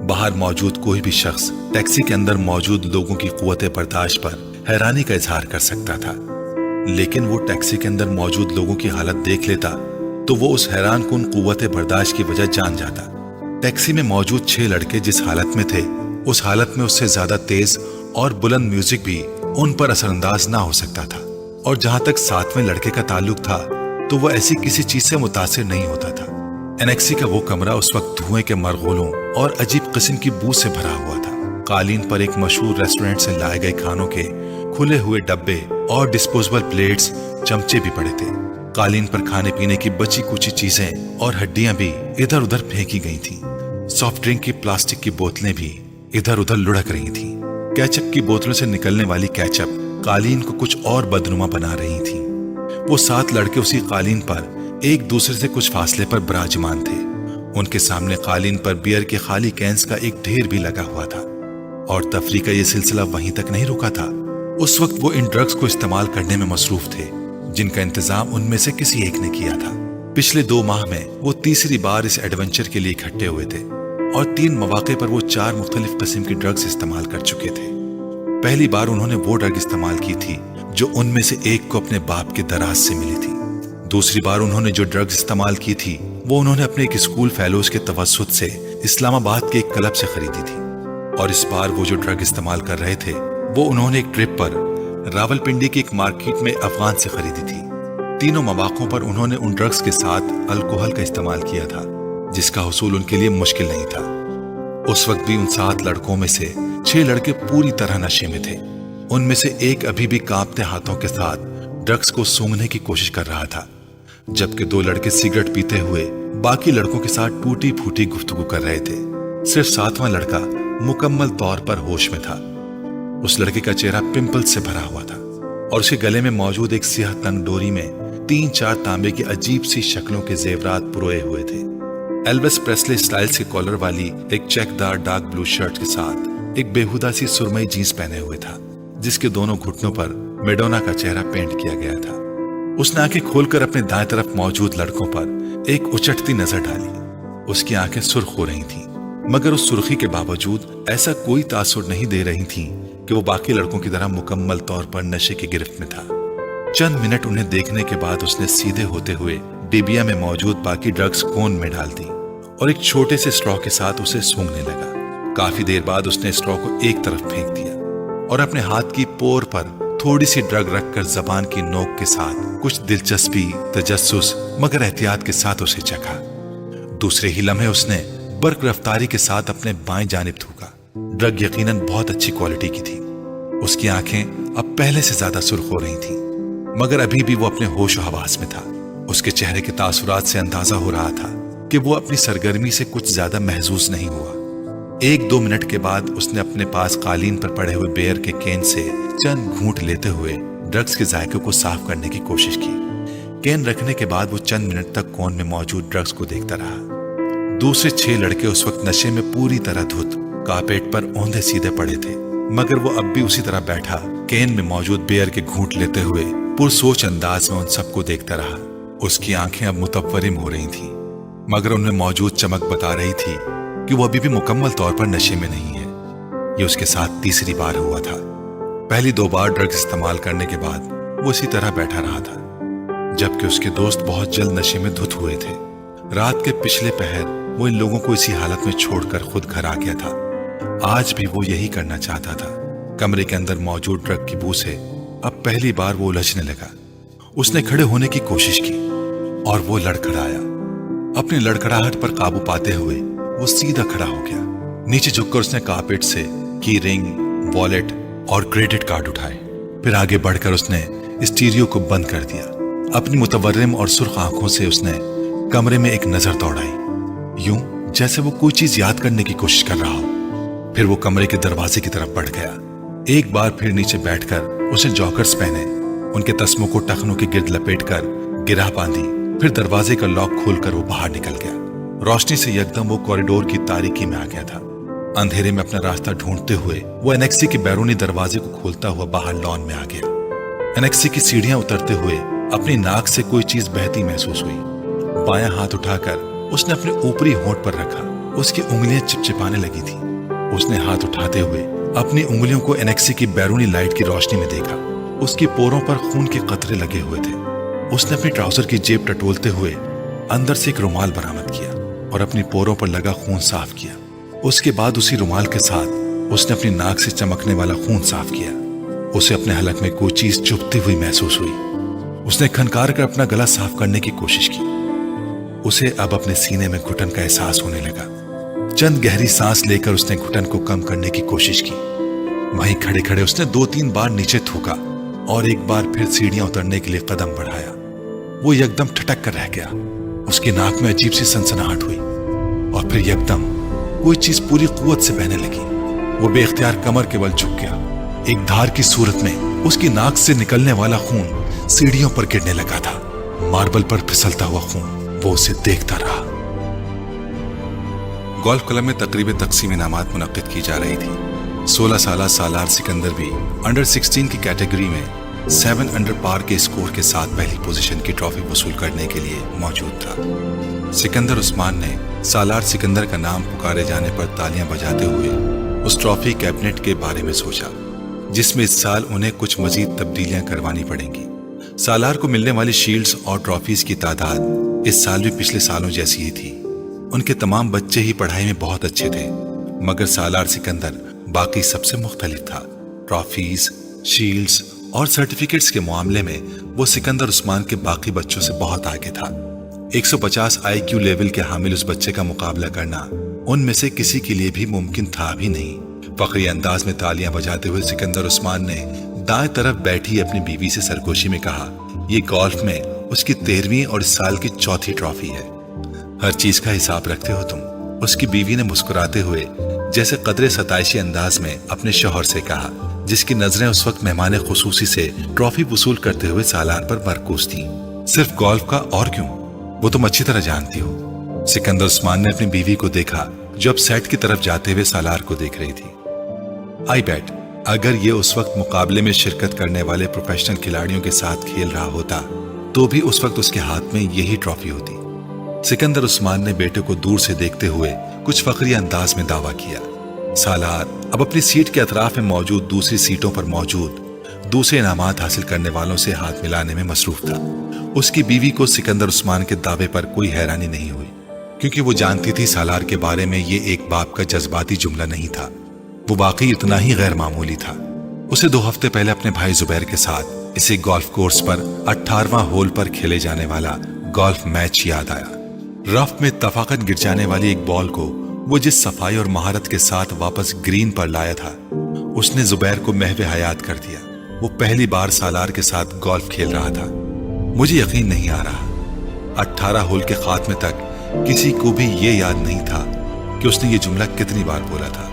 बाहर मौजूद कोई भी शख्स टैक्सी के अंदर मौजूद लोगों की कुव्वते बर्दाश्त पर हैरानी का इजहार कर सकता था, लेकिन वो टैक्सी के अंदर मौजूद लोगों की हालत देख लेता तो वो उस हैरान कुन कुव्वते बर्दाश्त की वजह जान जाता। टैक्सी में मौजूद 6 लड़के जिस हालत में थे, उस हालत में उससे ज्यादा तेज और बुलंद म्यूजिक भी उन पर असरअंदाज ना हो सकता था। और जहां तक 7वें लड़के का ताल्लुक था तो वह ऐसी किसी चीज से मुतासिर नहीं होता था। एनेक्सी का वो कमरा उस वक्त धुएं के मरगोलों और अजीब किस्म की बू से भरा हुआ था। कालीन पर एक मशहूर रेस्टोरेंट से लाए गए खानों के खुले हुए डब्बे और डिस्पोजेबल प्लेट्स, चमचे भी पड़े थे। कालीन पर खाने पीने की बची कुची चीजें और हड्डियां भी इधर उधर फेंकी गई थीं। सॉफ्ट ड्रिंक की प्लास्टिक की बोतलें भी इधर उधर लुढ़क रही थीं। केचप की बोतलों से निकलने वाली केचप कालीन को कुछ और बदनुमा बना रही थी। वो 7 लड़के उसी कालीन पर एक दूसरे से कुछ फासले पर विराजमान थे। उनके सामने कालीन पर बियर के खाली कैंस का एक ढेर भी लगा हुआ था। और तफरीह का ये सिलसिला वहीं तक नहीं रुका था। उस वक्त वो इन ड्रग्स को इस्तेमाल करने में मसरूफ थे जिनका इंतजाम उनमें से किसी एक ने किया था। पिछले 2 माह में वो तीसरी बार इस एडवेंचर के लिए इकट्ठे हुए थे और 3 मौके पर वो 4 मुख्तलिफ किस्म की ड्रग्स इस्तेमाल कर चुके थे। पहली बार उन्होंने वो ड्रग इस्तेमाल की थी जो उनमें से एक को अपने बाप के दराज से मिली थी। दूसरी बार उन्होंने जो ड्रग्स इस्तेमाल की थी वो उन्होंने अपने एक स्कूल फेलोज के तवस्सुत से इस्लामाबाद के एक क्लब से खरीदी थी। और इस बार वो जो ड्रग इस्तेमाल कर रहे थे वो उन्होंने एक ट्रिप पर रावलपिंडी की एक मार्केट में अफगान से खरीदी थी। तीनों मौकों पर उन्होंने उन ड्रग्स के साथ अल्कोहल का इस्तेमाल किया था जिसका हुसूल उनके लिए मुश्किल नहीं था। उस वक्त भी उन 7 लड़कों में से 6 लड़के पूरी तरह नशे में थे। उनमें से एक अभी भी कांपते हाथों के साथ ड्रग्स को सूंघने की कोशिश कर रहा था, जबकि 2 लड़के सिगरेट पीते हुए बाकी लड़कों के साथ टूटी फूटी गुफ्तगू कर रहे थे। सिर्फ 7वां लड़का मुकम्मल तौर पर होश में था। उस लड़के का चेहरा पिंपल से भरा हुआ था और उसके गले में मौजूद एक सियाह तंग डोरी में 3-4 तांबे की अजीब सी शक्लों के जेवरात पुरोए हुए थे। एल्विस प्रेस्ले स्टाइल्स के कॉलर वाली एक चेकदार डार्क ब्लू शर्ट के साथ एक बेहुदा सी सुरमई जींस पहने हुए था जिसके दोनों घुटनों पर मेडोना का चेहरा पेंट किया गया था। उसने आंखें खोलकर अपने दाएं तरफ मौजूद लड़कों पर एक उचटती नजर डाली। उसकी आंखें सुर्ख हो रही थीं, मगर उस सुर्खी के बावजूद ऐसा कोई तासुर नहीं दे रही थीं कि वो बाकी लड़कों की तरह मुकम्मल तौर पर नशे की गिरफ्त में था। चंद मिनट उन्हें देखने के बाद उसने सीधे होते हुए डिबिया में मौजूद बाकी ड्रग्स कोन में डाल दी और एक छोटे से स्ट्रॉ के साथ उसे सूंघने लगा। काफी देर बाद उसने स्ट्रॉ को एक तरफ फेंक दिया और अपने हाथ की पोर पर थोड़ी सी ड्रग रखकर जबान की नोक के साथ कुछ दिलचस्पी, तजस्सुस मगर एहतियात के साथ उसे चखा। दूसरे ही लम्हे उसने बर्क रफ्तारी के साथ अपने बाएं जानिब थूका। ड्रग यकीनन बहुत अच्छी क्वालिटी की थी। उसकी आंखें अब पहले से ज्यादा सुर्ख हो रही थीं, मगर अभी भी वो अपने होश हवास में था। उसके चेहरे के तासुरात से अंदाजा हो रहा था कि वो अपनी सरगर्मी से कुछ ज्यादा महसूस नहीं हुआ। 1-2 मिनट के बाद उसने अपने पास कालीन पर पड़े हुए बेयर के केन से चंद घूंट लेते हुए ड्रग्स के जायके को साफ करने की कोशिश की। केन रखने के बाद वो चंद मिनट तक कोन में मौजूद ड्रग्स को देखता रहा। दूसरे 6 लड़के उस वक्त नशे में पूरी तरह धुत कारपेट पर औंधे सीधे पड़े थे, मगर वो अब भी उसी तरह बैठा केन में मौजूद बेयर के घूंट लेते हुए पुरसोच अंदाज में उन सबको देखता रहा। उसकी आंखें अब मुतव्वरिम हो रही थीं, मगर उनमें मौजूद चमक बता रही थी कि वो अभी भी मुकम्मल तौर पर नशे में नहीं है। ये उसके साथ तीसरी बार हुआ था। पहली 2 बार ड्रग्स इस्तेमाल करने के बाद वो इसी तरह बैठा रहा था, जबकि उसके दोस्त बहुत जल्द नशे में धुत हुए थे। रात के पिछले पहर वो इन लोगों को इसी हालत में छोड़कर खुद घर आ गया था। आज भी वो यही करना चाहता था। कमरे के अंदर मौजूद ड्रग की बू से अब पहली बार वो उलझने लगा। उसने खड़े होने की कोशिश की और वो लड़खड़ाया। अपनी लड़खड़ाहट पर काबू पाते हुए वो सीधा खड़ा हो गया। नीचे झुककर उसने कारपेट से की रिंग, वॉलेट और क्रेडिट कार्ड उठाए। फिर आगे बढ़कर उसने स्टीरियो को बंद कर दिया। अपनी मुतवर्रिम और सुर्ख आंखों से उसने कमरे में एक नजर दौड़ाई, यूं जैसे वो कोई चीज याद करने की कोशिश कर रहा हो। फिर वो कमरे के दरवाजे की तरफ बढ़ गया। एक बार फिर नीचे बैठकर उसने जॉकर्स पहने, उनके तस्मों को टखनों के गिर्द लपेटकर गिरह बांधी। फिर दरवाजे का लॉक खोलकर वो बाहर निकल गया। रोशनी से यकदम वो कॉरिडोर की तारीकी में आ गया था। अंधेरे में अपना रास्ता ढूंढते हुए वो एनेक्सी के बैरूनी दरवाजे को खोलता हुआ बाहर लॉन में आ गया। एनेक्सी की सीढ़ियां उतरते हुए अपनी नाक से कोई चीज बहती महसूस हुई। बायां हाथ उठाकर उसने अपने ऊपरी होंठ पर रखा। उसकी उंगलियां चिपचिपाने लगी थी। उसने हाथ उठाते हुए अपनी उंगलियों को एनेक्सी की बैरूनी लाइट की रोशनी में देखा। उसकी पोरों पर खून के कतरे लगे हुए थे। उसने अपनी ट्राउजर की जेब टटोलते हुए अंदर से एक रुमाल बरामद किया और अपनी पोरों पर लगा खून साफ किया। उसके बाद उसी रुमाल के साथ उसने अपनी नाक से चमकने वाला खून साफ किया। उसे अपने हलक में कोई चीज चुभती हुई महसूस हुई। उसने खनकार कर अपना गला साफ करने की कोशिश की। उसे अब अपने सीने में घुटन का एहसास होने लगा। चंद गहरी सांस लेकर उसने घुटन को कम करने की कोशिश की। वहीं खड़े खड़े उसने 2-3 बार नीचे थूका और एक बार फिर सीढ़ियां उतरने के लिए कदम बढ़ाया। वो एकदम ठटक कर रह गया। उसकी नाक में अजीब सी सनसनाहट हुई और फिर एकदम कोई चीज पूरी कुव्वत से बहने लगी। वो बेख्तियार कमर के बल झुक गया। एक धार की सूरत में उसकी नाक से निकलने वाला खून सीढ़ियों पर गिरने लगा था। मार्बल पर फिसलता हुआ खून। वो उसे देखता रहा। गोल्फ क्लब में तकरीबन तकसीम इनामात मुनक्किद की जा रही थी। 16 साला सालार सिकंदर भी अंडर 16 की कैटेगरी में 7 अंडर पार के स्कोर के साथ पहली पोजीशन की ट्रॉफी वसूल करने के लिए मौजूद था। सिकंदर उस्मान ने सालार सिकंदर का नाम पुकारे जाने पर तालियां बजाते हुए उस ट्रॉफी कैबिनेट के बारे में सोचा, जिसमें इस साल उन्हें कुछ मजीद तब्दीलियां करवानी पड़ेंगी। सालार को मिलने वाली शील्ड्स और ट्रॉफीज की तादाद इस साल भी पिछले सालों जैसी ही थी। उनके तमाम बच्चे ही पढ़ाई में बहुत अच्छे थे, मगर सालार सिकंदर बाकी सबसे मुख्तलिफ था। ट्रॉफीज, शील्ड्स और सर्टिफिकेट्स के मामले में वो सिकंदर उस्मान के बाकी बच्चों से बहुत आगे था। 150 IQ लेवल के हामिल उस बच्चे का मुकाबला करना उनमें से किसी के लिए भी मुमकिन था भी नहीं। फखरी अंदाज में तालियां बजाते हुए सिकंदर उस्मान ने दाएं तरफ बैठी अपनी बीवी से सरगोशी में कहा, ये गोल्फ में उसकी 13वीं और इस साल की 4थी ट्रॉफी है। हर चीज का हिसाब रखते हो तुम, उसकी बीवी ने मुस्कुराते हुए जैसे कदरे सताइशी अंदाज में अपने शौहर से कहा, जिसकी नजरें उस वक्त मेहमान खुसूसी से ट्रॉफी वसूल करते हुए सालार पर मरकूज थी। सिर्फ गोल्फ का और क्यों, वो तुम अच्छी तरह जानती हो। सिकंदर उस्मान ने अपनी बीवी को देखा जो अब सेट की तरफ जाते हुए सालार को देख रही थी। आई बेट अगर ये उस वक्त मुकाबले में शिरकत करने वाले प्रोफेशनल खिलाड़ियों के साथ खेल रहा होता तो भी उस वक्त उसके हाथ में यही ट्रॉफी होती। सिकंदर उस्मान ने बेटे को दूर से देखते हुए कुछ फखरी अंदाज में दावा किया। सालार अब अपनी सीट के अतराफ में मौजूद दूसरी सीटों पर मौजूद दूसरे इनामात हासिल करने वालों से हाथ मिलाने में मसरूफ था। उसकी बीवी को सिकंदर उस्मान के दावे पर कोई हैरानी नहीं हुई, क्योंकि वो जानती थी सालार के बारे में ये एक बाप का जज्बाती जुमला नहीं था, वो वाकई इतना ही गैर मामूली था। उसे 2 हफ्ते पहले अपने भाई जुबैर के साथ इसी गोल्फ कोर्स पर 18वां होल पर खेले जाने वाला गोल्फ मैच याद आया। रफ में तफाकत गिर जाने वाली एक बॉल को वो जिस सफाई और महारत के साथ वापस ग्रीन पर लाया था, उसने जुबैर को महवे हयात कर दिया। वो पहली बार सालार के साथ गोल्फ खेल रहा था। मुझे यकीन नहीं आ रहा 18 होल के खात्मे तक किसी को भी ये याद नहीं था कि उसने ये जुमला कितनी बार बोला था।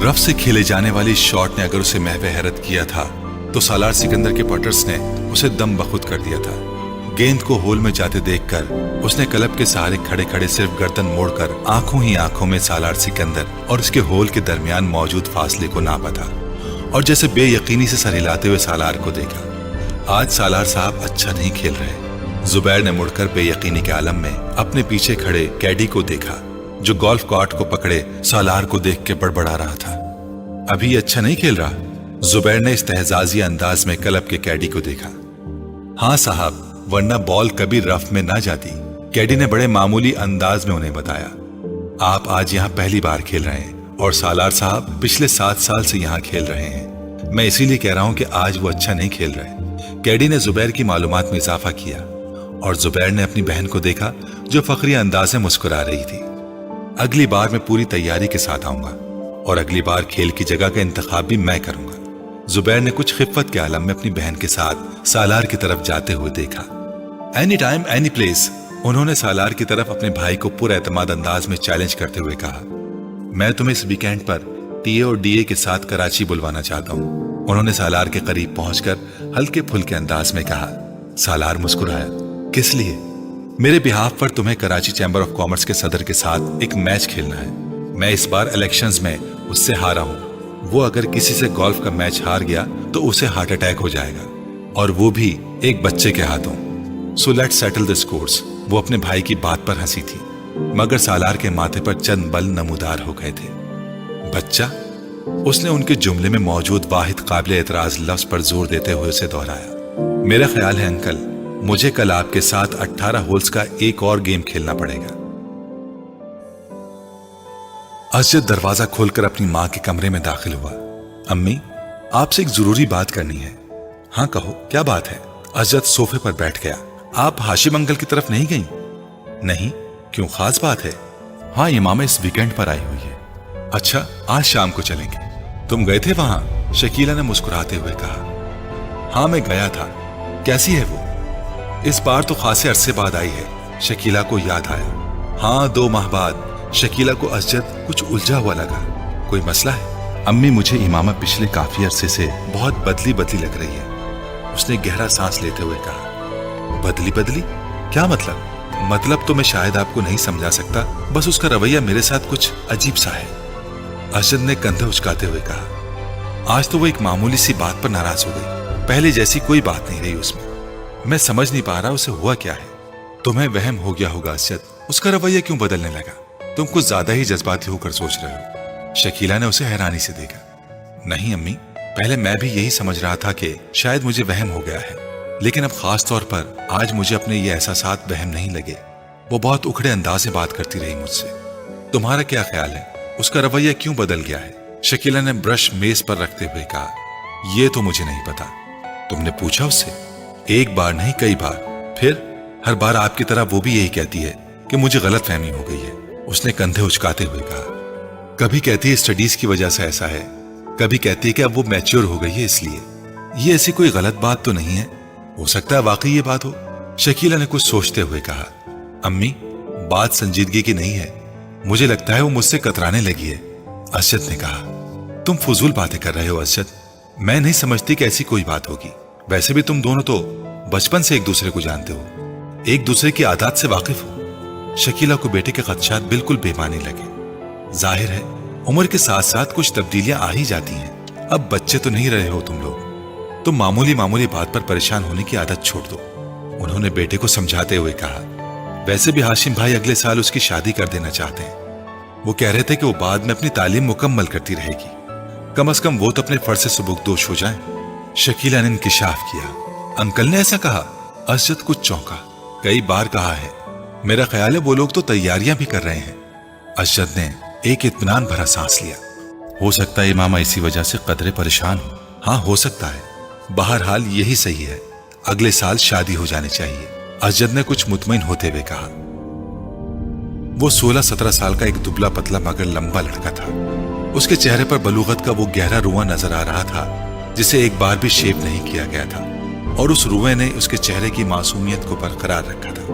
रफ से खेले जाने वाली शॉट ने अगर उसे महवे हैरत किया था तो सालार सिकंदर के पटर्स ने उसे दम बखुद कर दिया था। गेंद को होल में जाते देखकर उसने क्लब के सहारे खड़े खड़े सिर्फ गर्दन मोड़कर आंखों ही आंखों में सालार सिकंदर और उसके होल के दरमियान मौजूद फासले को नापा था और जैसे बेयकीनी से सर हिलाते हुए सालार को देखा। आज सालार साहब अच्छा नहीं खेल रहे। जुबैर ने मुड़कर बेयकीनी के आलम में अपने पीछे खड़े कैडी को देखा, जो गोल्फ कार्ट को पकड़े सालार को देख के बड़बड़ा रहा था। अभी अच्छा नहीं खेल रहा? जुबैर ने इस्तेहजाजी अंदाज में क्लब के कैडी को देखा। हाँ साहब, वरना बॉल कभी रफ में ना जाती, कैडी ने बड़े मामूली अंदाज में उन्हें बताया। आप आज यहाँ पहली बार खेल रहे हैं और सालार साहब पिछले 7 साल से यहाँ खेल रहे हैं। मैं इसीलिए कह रहा हूँ कि आज वो अच्छा नहीं खेल रहे। कैडी ने जुबैर की मालूमात में इजाफा किया और जुबैर ने अपनी बहन को देखा जो फखरी अंदाज में मुस्कुरा रही थी। अगली बार मैं पूरी तैयारी के साथ आऊंगा और अगली बार खेल की जगह का इंतखाब भी मैं करूंगा। जुबैर ने कुछ खिफ़त के आलम में अपनी बहन के साथ सालार की तरफ जाते हुए देखा। एनी टाइम एनी प्लेस, उन्होंने सालार की तरफ अपने भाई को पूरा एतमाद अंदाज में चैलेंज करते हुए कहा। मैं तुम्हें इस वीकेंड पर टीए और डीए के साथ कराची बुलवाना चाहता हूँ, उन्होंने सालार के करीब पहुंचकर हल्के फुल्के अंदाज में कहा। सालार मुस्कुराया। किस लिए? मेरे बिहाफ पर तुम्हें कराची चैम्बर ऑफ कॉमर्स के सदर के साथ एक मैच खेलना है। मैं इस बार इलेक्शंस में उससे हारा हूँ। वो अगर किसी से गोल्फ का मैच हार गया तो उसे हार्ट अटैक हो जाएगा, और वो भी एक बच्चे के हाथों। So let's settle the scores. वो अपने भाई की बात पर हंसी थी, मगर सालार के माथे पर चंद बल नमूदार हो गए थे। बच्चा? उसने उनके जुमले में मौजूद वाहिद काबिल एतराज लफ्ज पर जोर देते हुए उसे दोहराया। मेरा ख्याल है अंकल, मुझे कल आपके साथ 18 होल्स का एक और गेम खेलना पड़ेगा। असजद दरवाजा खोलकर अपनी मां के कमरे में दाखिल हुआ। अम्मी, आपसे एक जरूरी बात करनी है। हाँ कहो, क्या बात है? असजद सोफे पर बैठ गया। आप हाशिम अंकल की तरफ नहीं गई? नहीं, क्यों, खास बात है? हाँ, ये मामा इस वीकेंड पर आई हुई है। अच्छा, आज शाम को चलेंगे। तुम गए थे वहां? शकीला ने मुस्कुराते हुए कहा। हाँ, मैं गया था। कैसी है वो? इस बार तो खासे अरसे बाद आई है, शकीला को याद आया। हाँ, 2 माह बाद। शकीला को असजद कुछ उलझा हुआ लगा। कोई मसला है? अम्मी, मुझे इमामा पिछले काफी अरसे से बहुत बदली बदली लग रही है, उसने गहरा सांस लेते हुए कहा। बदली बदली? क्या मतलब? मतलब तो मैं शायद आपको नहीं समझा सकता, बस उसका रवैया मेरे साथ कुछ अजीब सा है, असजद ने कंधे उचकाते हुए कहा। आज तो वो एक मामूली सी बात पर नाराज हो गई, पहले जैसी कोई बात नहीं रही उसमें। मैं समझ नहीं पा रहा उसे हुआ क्या है। तुम्हें वहम हो गया होगा असजद, उसका रवैया क्यों बदलने लगा? तुम कुछ ज्यादा ही जज्बाती होकर सोच रहे हो। शकीला ने उसे हैरानी से देखा। नहीं अम्मी, पहले मैं भी यही समझ रहा था कि शायद मुझे वहम हो गया है, लेकिन अब खास तौर पर आज मुझे अपने ये एहसासात वहम नहीं लगे। वो बहुत उखड़े अंदाज से बात करती रही मुझसे। तुम्हारा क्या ख्याल है, उसका रवैया क्यों बदल गया है? शकीला ने ब्रश मेज पर रखते हुए कहा। यह तो मुझे नहीं पता। तुमने पूछा उससे? एक बार नहीं, कई बार। फिर हर बार आपकी तरह वो भी यही कहती है कि मुझे गलत फहमी हो गई है, उसने कंधे उचकाते हुए कहा। कभी कहती है स्टडीज की वजह से ऐसा है, कभी कहती है कि अब वो मैच्योर हो गई है इसलिए। ये ऐसी कोई गलत बात तो नहीं है, हो सकता है वाकई ये बात हो। शकीला ने कुछ सोचते हुए कहा। अम्मी, बात संजीदगी की नहीं है, मुझे लगता है वो मुझसे कतराने लगी है, असजद ने कहा। तुम फजूल बातें कर रहे हो असजद, मैं नहीं समझती कि ऐसी कोई बात होगी। वैसे भी तुम दोनों तो बचपन से एक दूसरे को जानते हो, एक दूसरे की आदत से वाकिफ हो। शकीला को बेटे के खदशात बिल्कुल बेमानी लगे। जाहिर है उम्र के साथ साथ कुछ तब्दीलियां आ ही जाती हैं। अब बच्चे तो नहीं रहे हो तुम लोग, तुम मामूली मामूली बात पर परेशान होने की आदत छोड़ दो। उन्होंने बेटे को समझाते हुए कहा, वैसे भी हाशिम भाई अगले साल उसकी शादी कर देना चाहते हैं। वो कह रहे थे कि वो बाद में अपनी तालीम मुकम्मल करती रहेगी, कम से कम वो तो अपने फर्ज से सुबुकदोश हो जाए। शकीला ने इंकिशाफ किया, अंकल ने ऐसा कहा? असजद कुछ चौंका। कई बार कहा है, मेरा ख्याल है वो लोग तो तैयारियां भी कर रहे हैं। असजद ने एक इत्मीनान भरा सांस लिया। हो सकता है इमामा इसी वजह से कदरे परेशान हो। हाँ, हो सकता है। बहरहाल यही सही है, अगले साल शादी हो जानी चाहिए, असजद ने कुछ मुतमईन होते हुए कहा। वो 16-17 साल का एक दुबला पतला मगर लंबा लड़का था। उसके चेहरे पर बलूगत का वो गहरा रुआं नजर आ रहा था जिसे एक बार भी शेव नहीं किया गया था, और उस रुए ने उसके चेहरे की मासूमियत को बरकरार रखा था।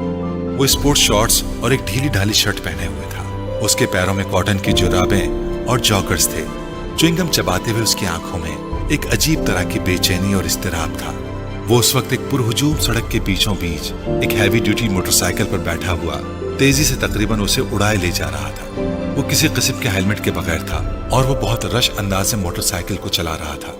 वो स्पोर्ट्स शॉर्ट्स और एक ढीली ढाली शर्ट पहने हुए था। उसके पैरों में कॉटन की जुराबें और जॉगर्स थे। च्युइंगम चबाते हुए उसकी आंखों में एक अजीब तरह की बेचैनी और इस्तिराब था। वो उस वक्त एक पुरहुजूम सड़क के बीचों बीच एक हैवी ड्यूटी मोटरसाइकिल पर बैठा हुआ तेजी से तकरीबन उसे उड़ाए ले जा रहा था। वो किसी किस्म के हेलमेट के बगैर था और वो बहुत रश अंदाज से मोटरसाइकिल को चला रहा था।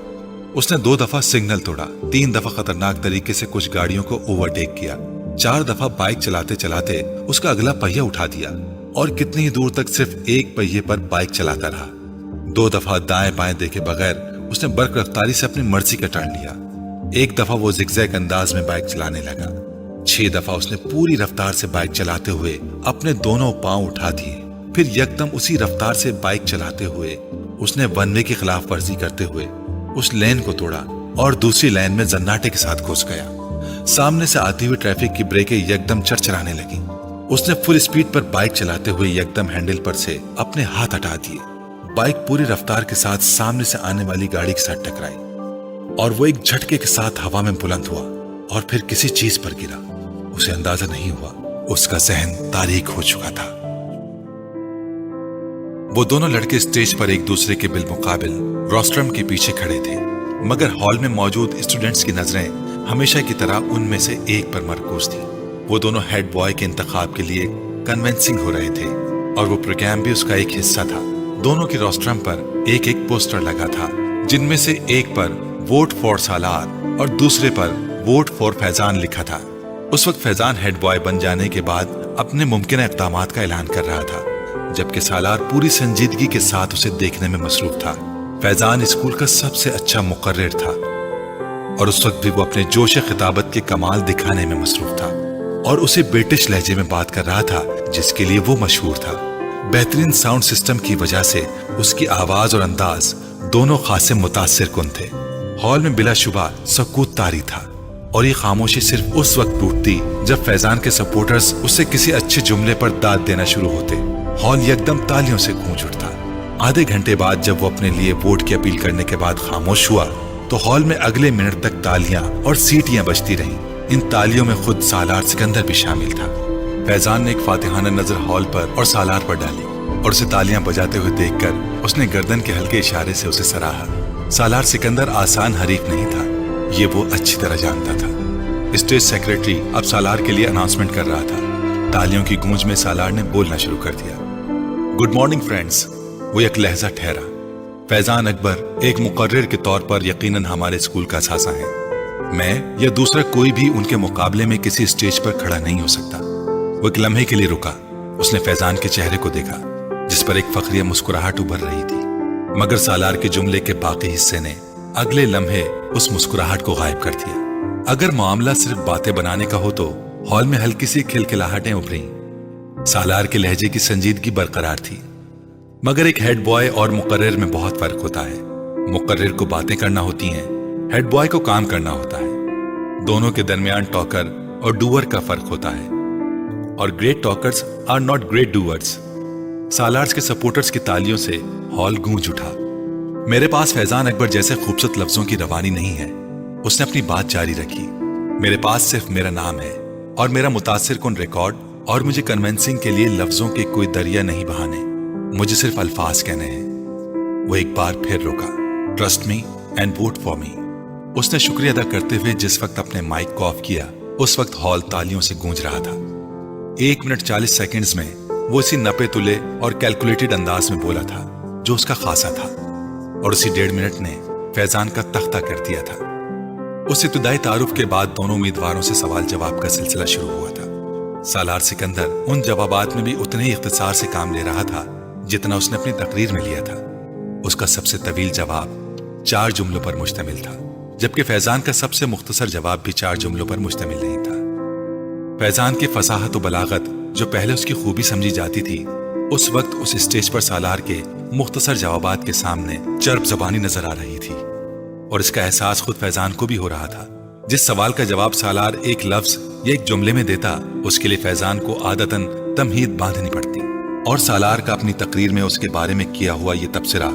उसने 2 दफा सिग्नल तोड़ा, 3 दफा खतरनाक तरीके से कुछ गाड़ियों को ओवरटेक किया, 4 दफा बाइक चलाते चलाते उसका अगला पहिया उठा दिया और कितनी ही दूर तक सिर्फ एक पहिए पर बाइक चलाता रहा। 2 दफा दाएं बाएं देखे बगैर उसने बर्क रफ्तारी से अपनी मर्जी का टर्न लिया। 1 दफा वो जिगजैग अंदाज में बाइक चलाने लगा। 6 दफा उसने पूरी रफ्तार से बाइक चलाते हुए अपने दोनों पांव उठा दिए। फिर यकदम उसी रफ्तार से बाइक चलाते हुए उसने वन वे की खिलाफ वर्जी करते हुए उस लेन को तोड़ा और दूसरी लाइन में जन्नाटे के साथ घुस गया। सामने से आती हुई ट्रैफिक की ब्रेकें यकदम चरचराने लगी। उसने फुल स्पीड पर बाइक चलाते हुए यकदम हैंडल पर से अपने हाथ हटा दिए। बाइक पूरी रफ्तार के साथ सामने से आने वाली गाड़ी के साथ टकराई और वो एक झटके के साथ हवा में बुलंद हुआ और फिर किसी चीज पर गिरा। उसे अंदाजा नहीं हुआ, उसका जहन तारीक हो चुका था। वो दोनों लड़के स्टेज पर एक दूसरे के बिलमुकाबिल रोस्ट्रम के पीछे खड़े थे, मगर हॉल में मौजूद स्टूडेंट्स की नजरें हमेशा की तरह उनमें से एक पर मरकूज थी। वो दोनों हेड बॉय के इंतखाब के लिए कन्विंसिंग हो रहे थे और वो प्रोग्राम भी उसका एक हिस्सा था। दोनों की रोस्ट्रम पर एक एक पोस्टर लगा था, जिनमें से एक पर वोट फॉर सालार और दूसरे पर वोट फॉर फैजान लिखा था। उस वक्त फैजान हेड बॉय बन जाने के बाद अपने मुमकिन इक़दामात का ऐलान कर रहा था, जबकि सालार पूरी संजीदगी के साथ उसे देखने में मसरूफ था। फैजान स्कूल का सबसे अच्छा मुकर्रिर था और उस वक्त भी वो अपने जोश खिताबत के कमाल दिखाने में मसरूफ था और उसे ब्रिटिश लहजे में बात कर रहा था जिसके लिए वो मशहूर था। बेहतरीन साउंड सिस्टम की वजह से उसकी आवाज और अंदाज दोनों खासे मुतासिर कुन थे। हॉल में बिलाशुबा सकूत तारी था और ये खामोशी सिर्फ उस वक्त टूटती जब फैजान के सपोर्टर्स उसे किसी अच्छे जुमले पर दाद देना शुरू होते। हॉल यकदम तालियों से गूंज उठता। आधे घंटे बाद जब वो अपने लिए वोट की अपील करने के बाद खामोश हुआ तो हॉल में अगले मिनट तक तालियां और सीटियां बजती रहीं। इन तालियों में खुद सालार सिकंदर भी शामिल था। फैजान ने एक फातिहाना नजर हॉल पर और सालार पर डाली और उसे तालियां बजाते हुए देखकर उसने गर्दन के हल्के इशारे से उसे सराहा। सालार सिकंदर आसान हरीफ नहीं था, ये वो अच्छी तरह जानता था। स्टेज सेक्रेटरी अब सालार के लिए अनाउंसमेंट कर रहा था। तालियों की गूंज में सालार ने बोलना शुरू कर दिया। Good morning friends. वो एक लहजा ठहरा। फैजान अकबर एक मुकर्रिर के तौर पर यकीनन हमारे स्कूल का असासा है। मैं या दूसरा कोई भी उनके मुकाबले में किसी स्टेज पर खड़ा नहीं हो सकता। वो एक लम्हे के लिए रुका। उसने फैजान के चेहरे को देखा जिस पर एक फखरिया मुस्कुराहट उभर रही थी, मगर सालार के जुमले के बाकी हिस्से ने अगले लम्हे उस मुस्कुराहट को गायब कर दिया। अगर मामला सिर्फ बातें बनाने का हो तो हॉल में हल्की सी खिलखिलाहटें उभरी। सालार के लहजे की संजीदगी बरकरार थी, मगर एक हेड बॉय और मुकर्रिर में बहुत फर्क होता है। मुकर्रिर को बातें करना होती हैं, हेड बॉय को काम करना होता है। दोनों के दरमियान टॉकर और डूअर का फर्क होता है, और great talkers are not great doers. सालार्स के सपोर्टर्स की तालियों से हॉल गूंज उठा। मेरे पास फैजान अकबर जैसे खूबसूरत लफ्जों की रवानी नहीं है, उसने अपनी बात जारी रखी। मेरे पास सिर्फ मेरा नाम है और मेरा मुतासिर कुन रिकॉर्ड, और मुझे कन्विंसिंग के लिए लफ्जों के कोई दरिया नहीं बहाने, मुझे सिर्फ अल्फाज कहने हैं। वो एक बार फिर रुका। Trust me and vote for me. उसने शुक्रिया अदा करते हुए जिस वक्त अपने माइक को ऑफ किया उस वक्त हॉल तालियों से गूंज रहा था। 1 मिनट 40 सेकंड्स में वो इसी नपे तुले और कैलकुलेटेड अंदाज में बोला था जो उसका खासा था, और उसी 1.5 मिनट ने फैजान का तख्ता कर दिया था। उस इब्तदाई तारुफ के बाद दोनों उम्मीदवारों से सवाल जवाब का सिलसिला शुरू हुआ था। सालार सिकंदर उन जवाबात में भी उतने ही इख्तिसार से काम ले रहा था जितना उसने अपनी तकरीर में लिया था। उसका सबसे तवील जवाब 4 जुमलों पर मुश्तमिल था, जबकि फैजान का सबसे मुख्तसर जवाब भी 4 जुमलों पर मुश्तमिल नहीं था। फैजान की फसाहत और बलागत जो पहले उसकी खूबी समझी जाती थी, उस वक्त उस स्टेज पर सालार के मुख्तसर जवाबात के सामने चर्ब ज़बानी नजर आ रही थी, और इसका एहसास खुद फैजान को भी हो रहा था। जिस सवाल का जवाब सालार एक लफ्ज या एक जुमले में देता, उसके लिए फैजान को आदतन तमहीद बांधनी पड़ती, और सालार का अपनी तकरीर में उसके बारे में किया हुआ ये तबसरा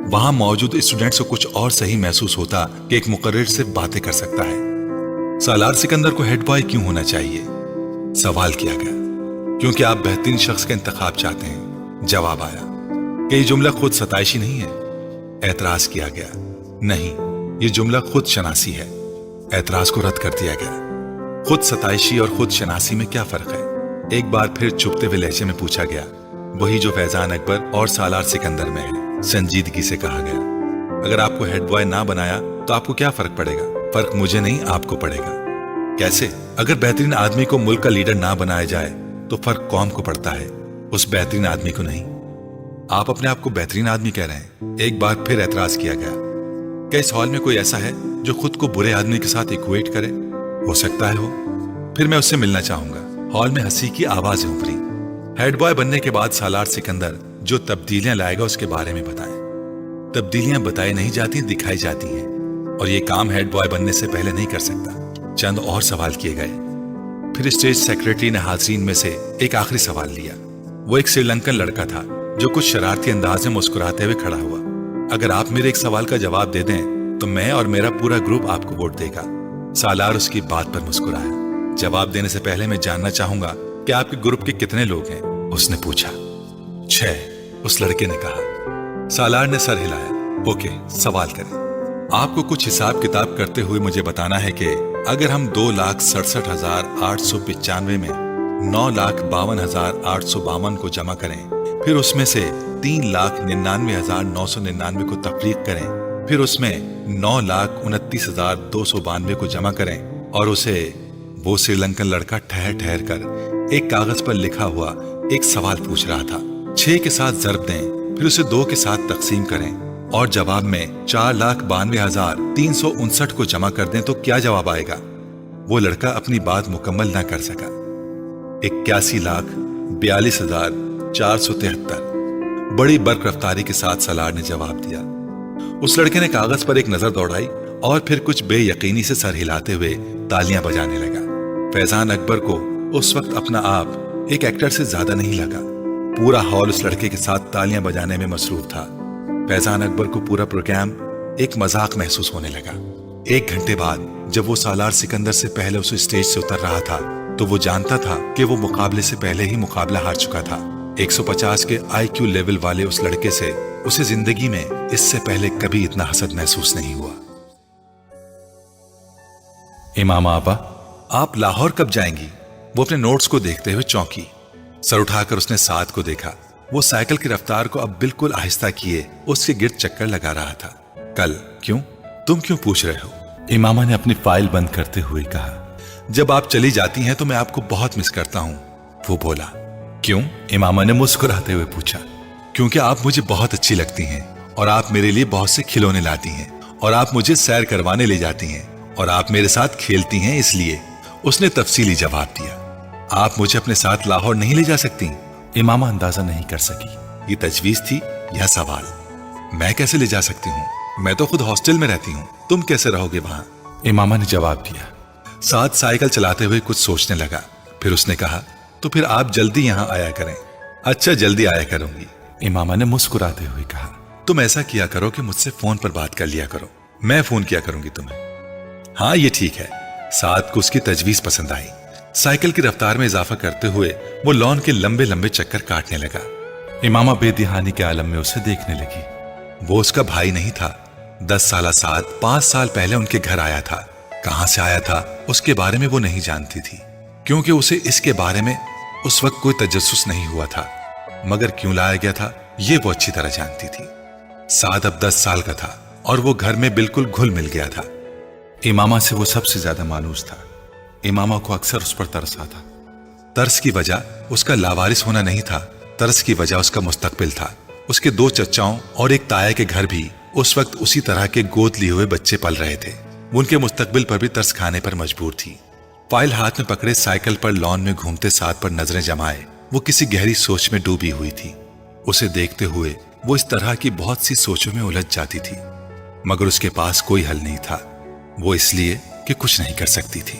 वहां मौजूद स्टूडेंट्स को कुछ और सही महसूस होता कि एक मुकर्रिर सिर्फ बातें कर सकता है। सालार सिकंदर को हेड बॉय क्यों होना चाहिए? सवाल किया गया। क्योंकि आप बेहतरीन शख्स का इंतखाब चाहते हैं। जवाब आया कि ये जुमला खुद सताइशी नहीं है। एतराज किया गया, नहीं, ये जुमला खुद शनासी है। एतराज को रद्द कर दिया गया। खुद सताइशी और खुद शनासी में क्या फर्क है? एक बार फिर चुपते हुए लहजे में पूछा गया, वही जो फैजान अकबर और सालार सिकंदर में है। संजीदगी से कहा गया, अगर आपको हेड बॉय ना बनाया तो आपको क्या फर्क पड़ेगा? फर्क मुझे नहीं, आपको पड़ेगा। कैसे? अगर बेहतरीन आदमी को मुल्क का लीडर ना बनाया जाए तो फर्क कौम को पड़ता है, उस बेहतरीन आदमी को नहीं। आप अपने आप को बेहतरीन आदमी कह रहे हैं। एक बार फिर एतराज किया गया, क्या इस हॉल में कोई ऐसा है जो खुद को बुरे आदमी के साथ इक्वेट करे? हो सकता है हो, फिर मैं उससे मिलना चाहूंगा। हॉल में हंसी की आवाजें उभरी। हेड बॉय बनने के बाद सालार सिकंदर जो तब्दीलियां लाएगा उसके बारे में बताएं। तब्दीलियां बताई नहीं जाती, दिखाई जाती हैं, और ये काम हेड बॉय बनने से पहले नहीं कर सकता। चंद और सवाल किए गए। फिर स्टेज सेक्रेटरी ने हाज़रीन में से एक आखिरी सवाल लिया। वो एक श्रीलंकन लड़का था जो कुछ शरारती अंदाज में मुस्कुराते हुए खड़ा हुआ। अगर आप मेरे एक सवाल का जवाब दे दें तो मैं और मेरा पूरा ग्रुप आपको वोट देगा। सालार उसकी बात पर मुस्कुराया। जवाब देने से पहले मैं जानना चाहूंगा कि आपके ग्रुप के कितने लोग हैं? उसने पूछा। 6, उस लड़के ने कहा। सालार ने सर हिलाया। ओके, सवाल करें। आपको कुछ हिसाब किताब करते हुए मुझे बताना है कि अगर हम 2,67,895 में 9,52,852 को जमा करें, फिर उसमें से 3,99,999 को तफरीक करें, फिर उसमें 9,29,292 को जमा करें, और उसे वो श्रीलंकन लड़का ठहर ठहर कर एक कागज पर लिखा हुआ एक सवाल पूछ रहा था। 6 के साथ ज़रब दें, फिर उसे 2 के साथ तकसीम करें, और जवाब में 4,92,359 को जमा कर दें तो क्या जवाब आएगा? वो लड़का अपनी बात मुकम्मल ना कर सका। 81,42,473 बड़ी बर्क रफ्तारी के साथ सालार ने जवाब दिया। उस लड़के ने कागज पर एक नजर दौड़ाई और फिर कुछ बेयकीनी से सर हिलाते हुए तालियां बजाने लगा। फैजान अकबर को उस वक्त अपना आप एक एक्टर से ज्यादा नहीं लगा। पूरा हॉल उस लड़के के साथ तालियां बजाने में मसरूफ था। फैजान अकबर को पूरा प्रोग्राम एक मजाक महसूस होने लगा। 1 घंटे बाद जब वो सालार सिकंदर से पहले उस स्टेज से उतर रहा था तो वो जानता था कि वो मुकाबले से पहले ही मुकाबला हार चुका था। 150 के IQ लेवल वाले उस लड़के से उसे जिंदगी में इससे पहले कभी इतना हसद महसूस नहीं हुआ। इमाम आपा, आप लाहौर कब जाएंगी? वो अपने नोट्स को देखते हुए चौंकी। सर उठाकर उसने साद को देखा। वो साइकिल की रफ्तार को अब बिल्कुल आहिस्ता किए उसके गिर्द चक्कर लगा रहा था। कल? क्यों? तुम क्यों पूछ रहे हो? इमामा ने अपनी फाइल बंद करते हुए कहा। जब आप चली जाती हैं तो मैं आपको बहुत मिस करता हूं। वो बोला। क्यों? इमामा ने मुस्कुराते हुए पूछा। क्योंकि आप मुझे बहुत अच्छी लगती हैं, और आप मेरे लिए बहुत से खिलौने लाती हैं, और आप मुझे सैर करवाने ले जाती हैं, और आप मेरे साथ खेलती हैं, इसलिए। उसने तफसीली जवाब दिया। आप मुझे अपने साथ लाहौर नहीं ले जा सकती? इमामा अंदाजा नहीं कर सकी ये तजवीज थी या सवाल। मैं कैसे ले जा सकती हूँ? मैं तो खुद हॉस्टल में रहती हूँ, तुम कैसे रहोगे वहां? इमामा ने जवाब दिया। साथ साइकिल चलाते हुए कुछ सोचने लगा। फिर उसने कहा, तो फिर आप जल्दी यहाँ आया करें। अच्छा, जल्दी आया करूंगी, इमामा ने मुस्कुराते हुए कहा। तुम ऐसा किया करो कि मुझसे फोन पर बात कर लिया करो, मैं फोन किया करूंगी तुम्हें। हाँ, ये ठीक है। साद को उसकी तजवीज पसंद आई। साइकिल की रफ्तार में इजाफा करते हुए वो लॉन के लंबे लंबे चक्कर काटने लगा। इमामा बेदिहानी के आलम में उसे देखने लगी। वो उसका भाई नहीं था। 10 साल साद 5 साल पहले उनके घर आया था। कहां से आया था उसके बारे में वो नहीं जानती थी, क्योंकि उसे इसके बारे में उस वक्त कोई तजस्सुस नहीं हुआ था। मगर क्यों लाया गया था ये वो अच्छी तरह जानती थी। साद अब 10 साल का था और वो घर में बिल्कुल घुल मिल गया था। इमामा से वो सबसे ज्यादा मायूस था। इमामा को अक्सर उस पर तरस आता। तरस की वजह उसका लावारिस होना नहीं था, तरस की वजह उसका मुस्तकबिल था। उसके 2 चचाओं और एक ताया के घर भी उस वक्त उसी तरह के गोद लिए हुए बच्चे पल रहे थे। वो उनके मुस्तकबिल पर भी तरस खाने पर मजबूर थी। फाइल हाथ में पकड़े साइकिल पर लॉन में घूमते साथ पर नजरें जमाए वो किसी गहरी सोच में डूबी हुई थी। उसे देखते हुए वो इस तरह की बहुत सी सोचों में उलझ जाती थी, मगर उसके पास कोई हल नहीं था। वो इसलिए कि कुछ नहीं कर सकती थी।